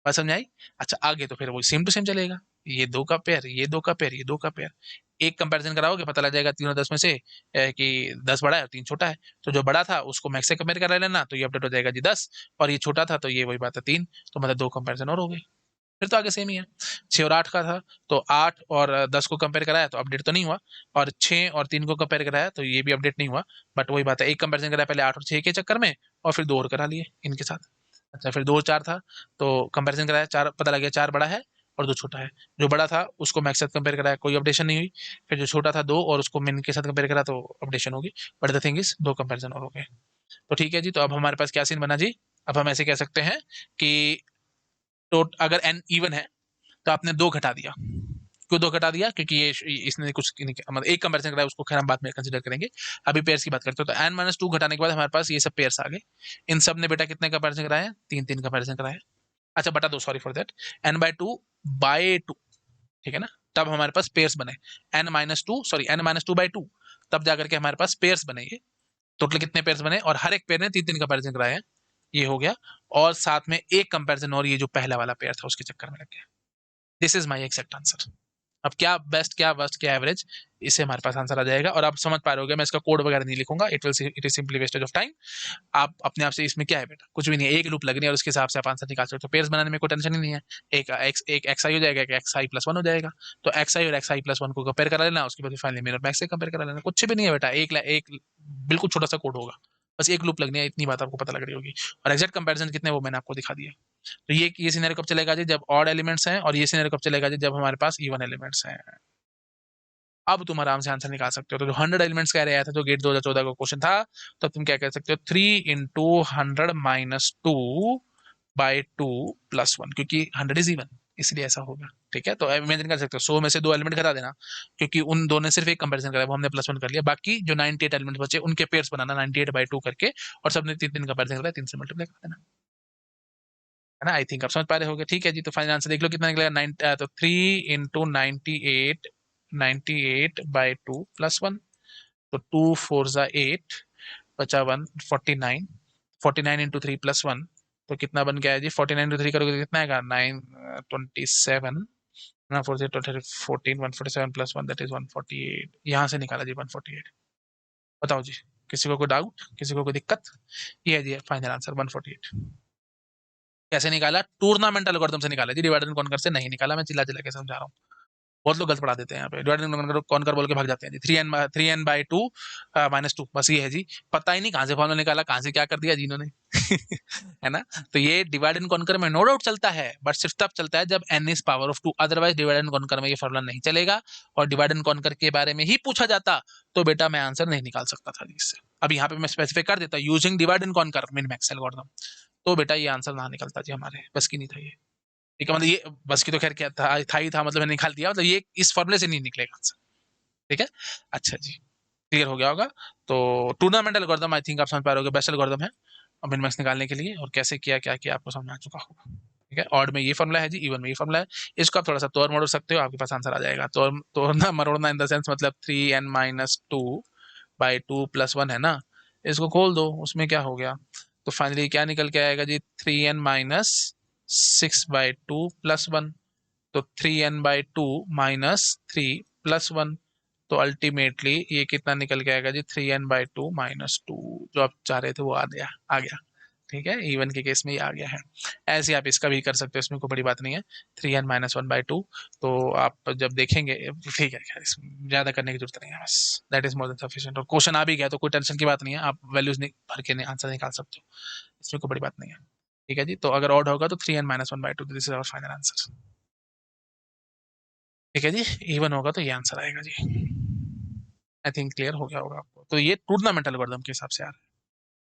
बात समझ आई। अच्छा, आगे तो फिर वो सेम टू सेम चलेगा, ये 2 का पेयर, ये 2 का पेयर, ये 2 का पेयर, एक कंपैरिजन कराओगे, पता लग जाएगा तीनों 10 में से कि 10 बड़ा है और 3 छोटा है। तो जो बड़ा था उसको मैक्स से कंपेयर करा लेना, तो ये अपडेट हो जाएगा जी 10, और ये छोटा था तो ये वही बात है 3, तो मतलब 2 कंपैरिजन और हो गए। फिर तो आगे सेम ही है। 6 और 8 का था, तो 8 और 10 को कंपेयर कराया तो अपडेट तो नहीं हुआ, और 6 और 3 को कंपेयर कराया तो ये भी अपडेट नहीं हुआ, बट वही बात है, एक कंपैरिजन कराया पहले 8 और 6 के चक्कर में, और फिर 2 और करा लिए इनके साथ। अच्छा, फिर 2 और 4 था, तो कंपैरिजन कराया, 4 पता लग गया 4 बड़ा है और 2 छोटा है। जो बड़ा था उसको मैक्स के साथ कंपेयर कराया, कोई अपडेशन नहीं हुई। फिर जो छोटा था 2 और उसको मिन के साथ कंपेयर करा तो अपडेशन होगी। But the thing is 2 comparison और हो गए। तो ठीक है जी, तो अब हमारे पास क्या सीन बना जी, अब हम ऐसे कह सकते हैं कि अगर एन इवन है तो आपने 2 घटा दिया। क्यों 2 घटा दिया, क्योंकि ये इसने कुछ मतलब एक कंपैरिजन कराया, उसको खैर हम बाद में कंसीडर करेंगे। अभी पेयर्स की बात करते हैं, तो n-2 घटाने के बाद हमारे पास ये सब पेयर्स आ गए। इन सब ने बेटा कितने कंपैरिजन कराए, 3 3 कंपैरिजन कराए। अच्छा, बटा 2, सॉरी फॉर दैट, n/2/2, ठीक है ना। तब हमारे पास पेयर्स बने, n-2/2, तब जाकर के हमारे पास पेयर्स बनेंगे। टोटल कितने पेयर्स बने, और हर एक पेयर ने 3 3 कंपैरिजन कराए हैं, ये हो गया। और साथ में एक कंपैरिजन और, ये जो पहला वाला पेयर था उसके चक्कर में लग गया। This is my exact answer. अब क्या बेस्ट, क्या वर्स्ट, क्या एवरेज, इससे हमारे पास आंसर आ जाएगा। और आप समझ पा रहे होगे, मैं इसका कोड वगैरह नहीं लिखूंगा, it is simply wastage of time. आप अपने आप से, इसमें क्या है बेटा, कुछ भी नहीं है, एक लूप लगनी है और उसके हिसाब से आप आंसर निकाल सकते हो। पेयर्स बनाने में कोई टेंशन ही नहीं है, एक एक्स आई हो जाएगा, एक एक्स आई प्लस वन हो जाएगा। तो एक्स आई और एक्स आई प्लस वन को कंपेयर करा लेना, उसके बाद फाइनली मेरा मैक्स से कंपेयर करा लेना, कुछ भी नहीं है बेटा, एक बिल्कुल छोटा सा कोड होगा, बस एक लूप लगनी है, इतनी बात आपको पता लग रही होगी। और एग्जैक्ट कंपैरिजन कितने वो मैंने आपको दिखा दिया। तो ये सिनेरियो कब चलेगा जी, जब ऑड एलिमेंट्स हैं, और ये सिनेरियो कब चलेगा जी, जब हमारे पास इवन एलिमेंट्स हैं। अब तुम आराम से आंसर निकाल सकते हो। तो जो 100 एलिमेंट्स कह रहा था, जो गेट 2014 का क्वेश्चन था, तो तुम क्या कह सकते हो, 3 × 100 - 2/2 क्योंकि 100 इज इवन, इसलिए ऐसा होगा। ठीक है, तो इमेजिन कर सकते हो 100 में से 2 एलिमेंट घटा देना, क्योंकि उन दोनों ने सिर्फ एक कंपैरिजन करा, वो हमने +1 कर लिया। बाकी जो 98 एलिमेंट बचे उनके पेयर्स बनाना 98/2 करके, और सबने 3 3 कंपैरिजन करा, 3 से मल्टीप्लाई कर देना, है ना। आई थिंक आप समझ पा रहे होगे। ठीक है जी, तो फाइनल आंसर देख लो कितना निकलेगा, 9, तो 3 × 98 98/2 +1, तो 2 4 ज़ा 8, बचा 1, 49, 49 इंटू 3 +1, तो कितना बन गया है जी, 49 इंटू 3 करोगे तो कितना आएगा, 9 27, ना 14 147 प्लस 1 दैट इज 148, यहाँ से निकाला जी 148। बताओ जी, किसी को कोई डाउट, किसी को कोई दिक्कत? ये है जी फाइनल आंसर 148। कैसे निकाला? टूर्नामेंट एल्गोरिथम से निकाला जी, डिवाइड एंड कॉन्कर से नहीं निकाला, मैं चिल्ला चिल्ला के समझा रहा हूँ। बहुत लोग गलत पढ़ा देते हैं यहाँ पे, डिवाइड एंड कॉन्कर बोल के भाग जाते हैं जी। 3n/2 -2, बस ये है जी। पता ही नहीं कहाँ से फॉर्मूला निकाला, कहाँ से क्या कर दिया जी इन्होंने। है ना? तो ये डिवाइड एंड कॉन्कर में नो डाउट चलता है, बट सिर्फ तब चलता है जब n is power of 2, otherwise divide and conquer में ये फॉर्मूला नहीं चलेगा। और डिवाइड एंड कॉन्कर के बारे में ही पूछा जाता तो बेटा मैं आंसर नहीं निकाल सकता था जी इससे। अब यहाँ पे मैं स्पेसिफाई कर देता using divide and conquer min max algorithm, तो बेटा ये आंसर ना निकलता जी, हमारे बस की नहीं था ये। ठीक है, मतलब ये बस की तो खैर क्या था ही था, मतलब मैंने निकाल दिया, मतलब ये इस फॉर्मूले से नहीं निकलेगा आंसर। ठीक है, अच्छा जी, क्लियर हो गया होगा। तो टूर्नामेंट एल्गोरिथम आई थिंक आप समझ पा रहे हो, बेस्ट एल्गोरिथम है मिन मैक्स निकालने के लिए, और कैसे किया क्या किया आपको समझ में आ चुका होगा। ठीक है, ऑड में ये फॉर्मूला है जी, इवन में ये फॉर्मूला है। इसको आप थोड़ा सा तोड़ मरोड़ सकते हो, आपके पास आंसर आ जाएगा। तोड़ना मरोड़ना इन द सेंस मतलब 3n-2/2 + 1 है ना, इसको खोल दो, उसमें क्या हो गया, तो फाइनली क्या निकल के आएगा जी 3n-6/2 + 1, तो 3n/2 -3 + 1, तो अल्टीमेटली ये कितना निकल के आएगा जी 3n/2 -2, जो आप चाह रहे थे वो आ गया, आ गया। ठीक है, इवन के केस में ये आ गया है। ऐसे आप इसका भी कर सकते हो, इसमें कोई बड़ी बात नहीं है। 3n - 1/2, तो आप जब देखेंगे, ठीक है, खैर इसमें ज्यादा करने की जरूरत नहीं है, बस that is more than sufficient. और क्वेश्चन आ भी गया तो कोई टेंशन की बात नहीं है, आप वैल्यूज भर के आंसर निकाल सकते हो, इसमें कोई बड़ी बात नहीं है। ठीक है जी, तो अगर ऑड होगा तो 3n - 1/2, this is our final answer. ठीक है जी, इवन होगा तो ये आंसर आएगा जी। आई थिंक क्लियर हो गया होगा आपको, तो ये टूर्नामेंट एल्गोरिथम के हिसाब से आ रहा है।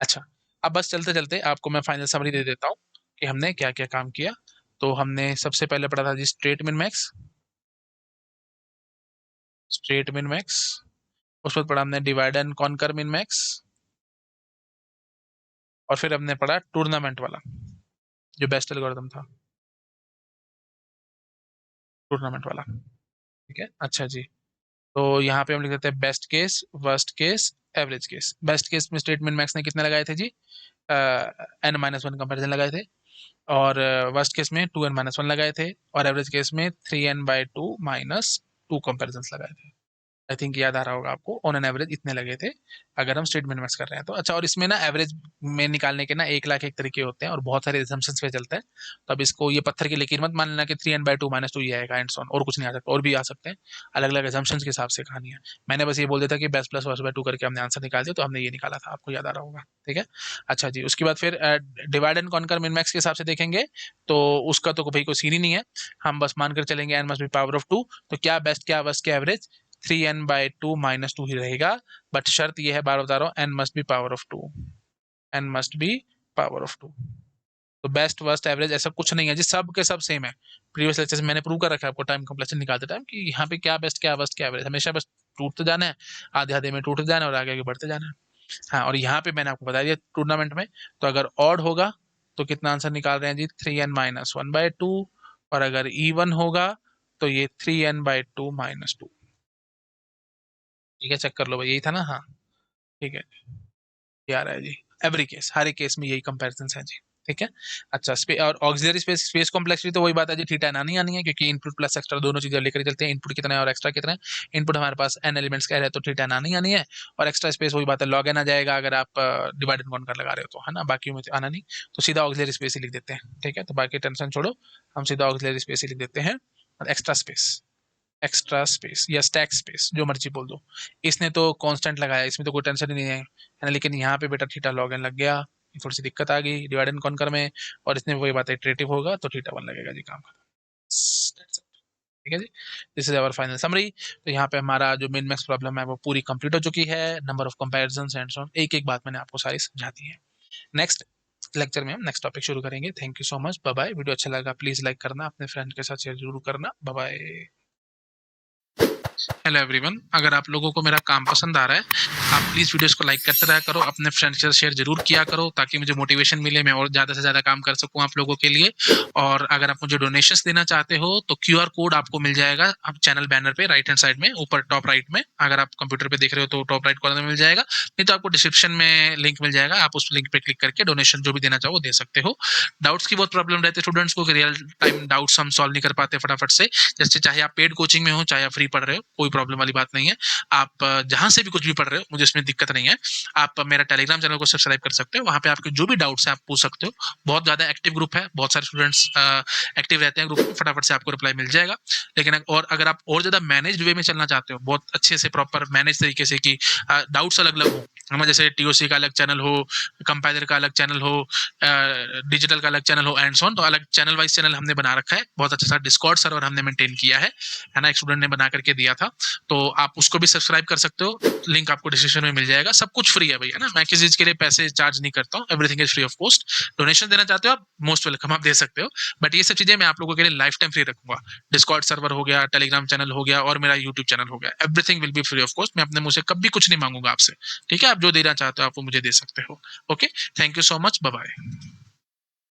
अच्छा, अब बस चलते चलते आपको मैं फाइनल समरी दे देता हूँ कि हमने क्या क्या काम किया। तो हमने सबसे पहले पढ़ा था जी straight min max, straight min max. उस पर पढ़ा हमने divide and conquer min max, और फिर हमने पढ़ा टूर्नामेंट वाला जो बेस्ट एल्गोरिथम था, टूर्नामेंट वाला। ठीक है, अच्छा जी, तो यहाँ पे हम लिख देते हैं best case, worst case, average case. Best case में स्ट्रेट मिन मैक्स ने कितने लगाए थे जी, n-1 कंपेरिजन लगाए थे, और वर्स्ट केस में 2n-1 लगाए थे, और एवरेज केस में 3n/2 -2 कंपेरिजन लगाए थे। आई थिंक याद आ रहा होगा आपको, ऑन एन एवरेज इतने लगे थे अगर हम स्ट्रेट मिनिमस कर रहे हैं तो। अच्छा, और इसमें ना एवरेज में निकालने के ना 1 लाख एक तरीके होते हैं, और बहुत सारे एजम्पशंस पे चलता है। तो अब इसको ये पत्थर की लकीर मत मान लेना कि 3n/2 -2 ये आएगा एंड सॉन, और कुछ नहीं आ सकता, और भी आ सकते हैं। अलग अलग एजम्पशंस के हिसाब से कहानी है। मैंने बस ये बोल दिया था कि बेस्ट प्लस वर्स्ट बाय 2 करके हमने आंसर निकाल दिया, तो हमने ये निकाला था, आपको याद आ रहा होगा। ठीक है, अच्छा जी, उसके बाद फिर divide and conquer min max के हिसाब से देखेंगे, तो उसका तो भाई कोई सीन ही नहीं है, हम बस मानकर चलेंगे n must be power of 2, तो क्या बेस्ट क्या वर्स्ट क्या एवरेज 3n/2 -2 ही रहेगा। बट शर्त यह है, बार बता रहा हूँ, n must be power of 2, n must be power of 2। तो बेस्ट वर्स्ट एवरेज ऐसा कुछ नहीं है जी, सब के सब सेम है। प्रीवियस लेक्चर में मैंने प्रूव कर रखा है आपको टाइम कंप्लेक्शन निकालते टाइम कि यहाँ पे क्या बेस्ट क्या वर्स्ट क्या एवरेज, हमेशा बस टूटते जाना है, आधे आधे में टूटते जाना है और आगे आगे बढ़ते जाना है। हाँ, और यहाँ पे मैंने आपको बता दिया टूर्नामेंट में, तो अगर ऑड होगा तो कितना आंसर निकाल रहे हैं जी 3n - 1/2, और अगर इवन होगा तो ये 3n/2 -2। ठीक है, चेक कर लो भाई, यही था ना, हाँ ठीक है, ये आ रहा है जी। एवरी केस, हर एक केस में यही कंपैरिजन है जी। ठीक है, अच्छा और ऑक्सिलरी स्पेस, स्पेस कॉम्प्लेक्सिटी तो वही बात है जी, थीटा एन आनी आनी है, क्योंकि इनपुट प्लस एक्स्ट्रा दोनों चीजें लेकर ही चलते हैं। इनपुट कितना है और एक्स्ट्रा कितना है, इनपुट हमारे पास n एलिमेंट्स का है तो थीटा एन आनी आनी है, और एक्स्ट्रा स्पेस वही बात है, log n आ जाएगा अगर आप डिवाइड एंड कॉन्कर लगा रहे हो तो, है ना, बाकी में तो आना नहीं, तो सीधा ऑक्सिलरी स्पेस ही लिख देते हैं। ठीक है, तो बाकी टेंशन छोड़ो, हम सीधा ऑक्सिलरी स्पेस ही लिख देते हैं, और एक्स्ट्रा स्पेस, एक्स्ट्रा स्पेस या स्टैक स्पेस जो मर्जी बोल दो। इसने तो कांस्टेंट लगाया, इसमें तो कोई टेंशन ही नहीं है ना, लेकिन यहाँ पे बेटा थीटा लॉग एन लग गया, थोड़ी सी दिक्कत आ गई डिवाइड एंड कॉन्कर में, और इसने वही बात है इटरेटिव होगा तो थीटा 1 लगेगा जी, काम खत्म। ठीक है जी, this is our final summary. तो यहाँ पे हमारा जो मिन मैक्स प्रॉब्लम है वो पूरी कंप्लीट हो चुकी है, number of comparison and so on, एक एक बात मैंने आपको सारी समझा दी है। नेक्स्ट लेक्चर में हम नेक्स्ट टॉपिक शुरू करेंगे। Thank you so much, bye bye. Video अच्छा लगा प्लीज लाइक करना, अपने फ्रेंड के साथ शेयर जरूर करना, बाय बाय। हेलो एवरीवन, अगर आप लोगों को मेरा काम पसंद आ रहा है, आप प्लीज़ वीडियोस को लाइक करते रहा करो, अपने फ्रेंड्स के साथ शेयर ज़रूर किया करो, ताकि मुझे मोटिवेशन मिले, मैं और ज़्यादा से ज़्यादा काम कर सकूँ आप लोगों के लिए। और अगर आप मुझे डोनेशंस देना चाहते हो, तो क्यूआर कोड आपको मिल जाएगा आप चैनल बैनर पे राइट हैंड साइड में ऊपर टॉप राइट में। अगर आप कंप्यूटर पे देख रहे हो तो टॉप राइट कॉर्नर में मिल जाएगा, नहीं तो आपको डिस्क्रिप्शन में लिंक मिल जाएगा, आप उस लिंक पे क्लिक करके डोनेशन जो भी देना चाहो वो दे सकते हो। डाउट्स की बहुत प्रॉब्लम रहती है स्टूडेंट्स को कि रियल टाइम डाउट्स हम सॉल्व नहीं कर पाते फटाफट से। जैसे चाहे आप पेड कोचिंग में हो, चाहे आप फ्री पढ़ रहे हो, कोई प्रॉब्लम वाली बात नहीं है। आप जहाँ से भी कुछ भी पढ़ रहे हो, मुझे इसमें दिक्कत नहीं है। आप मेरा टेलीग्राम चैनल को सब्सक्राइब कर सकते हो, वहाँ पे आपके जो भी डाउट्स है आप पूछ सकते हो। बहुत ज़्यादा एक्टिव ग्रुप है, बहुत सारे स्टूडेंट्स एक्टिव रहते हैं ग्रुप में, फटाफट से आपको रिप्लाई मिल जाएगा। लेकिन और अगर आप और ज़्यादा मैनेज वे में चलना चाहते हो, बहुत अच्छे से प्रॉपर मैनेज तरीके से कि डाउट्स अलग अलग हो, हमें जैसे टीओसी का अलग चैनल हो, कंपाइलर का अलग चैनल हो, डिजिटल का अलग चैनल हो एंड सो ऑन, तो अलग चैनल वाइज चैनल हमने बना रखा है। बहुत अच्छा सा डिस्कॉर्ड सर्वर हमने मेंटेन किया है ना, एक स्टूडेंट ने बना करके दिया था, तो आप उसको भी सब्सक्राइब कर सकते हो। लिंक आपको डिस्क्रिप्शन में मिल जाएगा। सब कुछ फ्री है भैया ना, मैं किसी चीज के लिए पैसे चार्ज नहीं करता हूँ, everything is free of cost. Donation देना चाहते हो आप, मोस्ट वेलकम, आप दे सकते हो। बट ये सब चीजें मैं आप लोगों के लिए लाइफ टाइम फ्री रखूंगा। डिस्कॉर्ड सर्वर हो गया, टेलीग्राम चैनल हो गया, और मेरा यूट्यूब चैनल हो गया, everything will be free of cost. मैं अपने मुंह से कभी कुछ नहीं मांगूंगा आपसे। ठीक है, आप जो देना चाहते हो आप वो मुझे दे सकते हो। Okay, thank you so much, bye bye.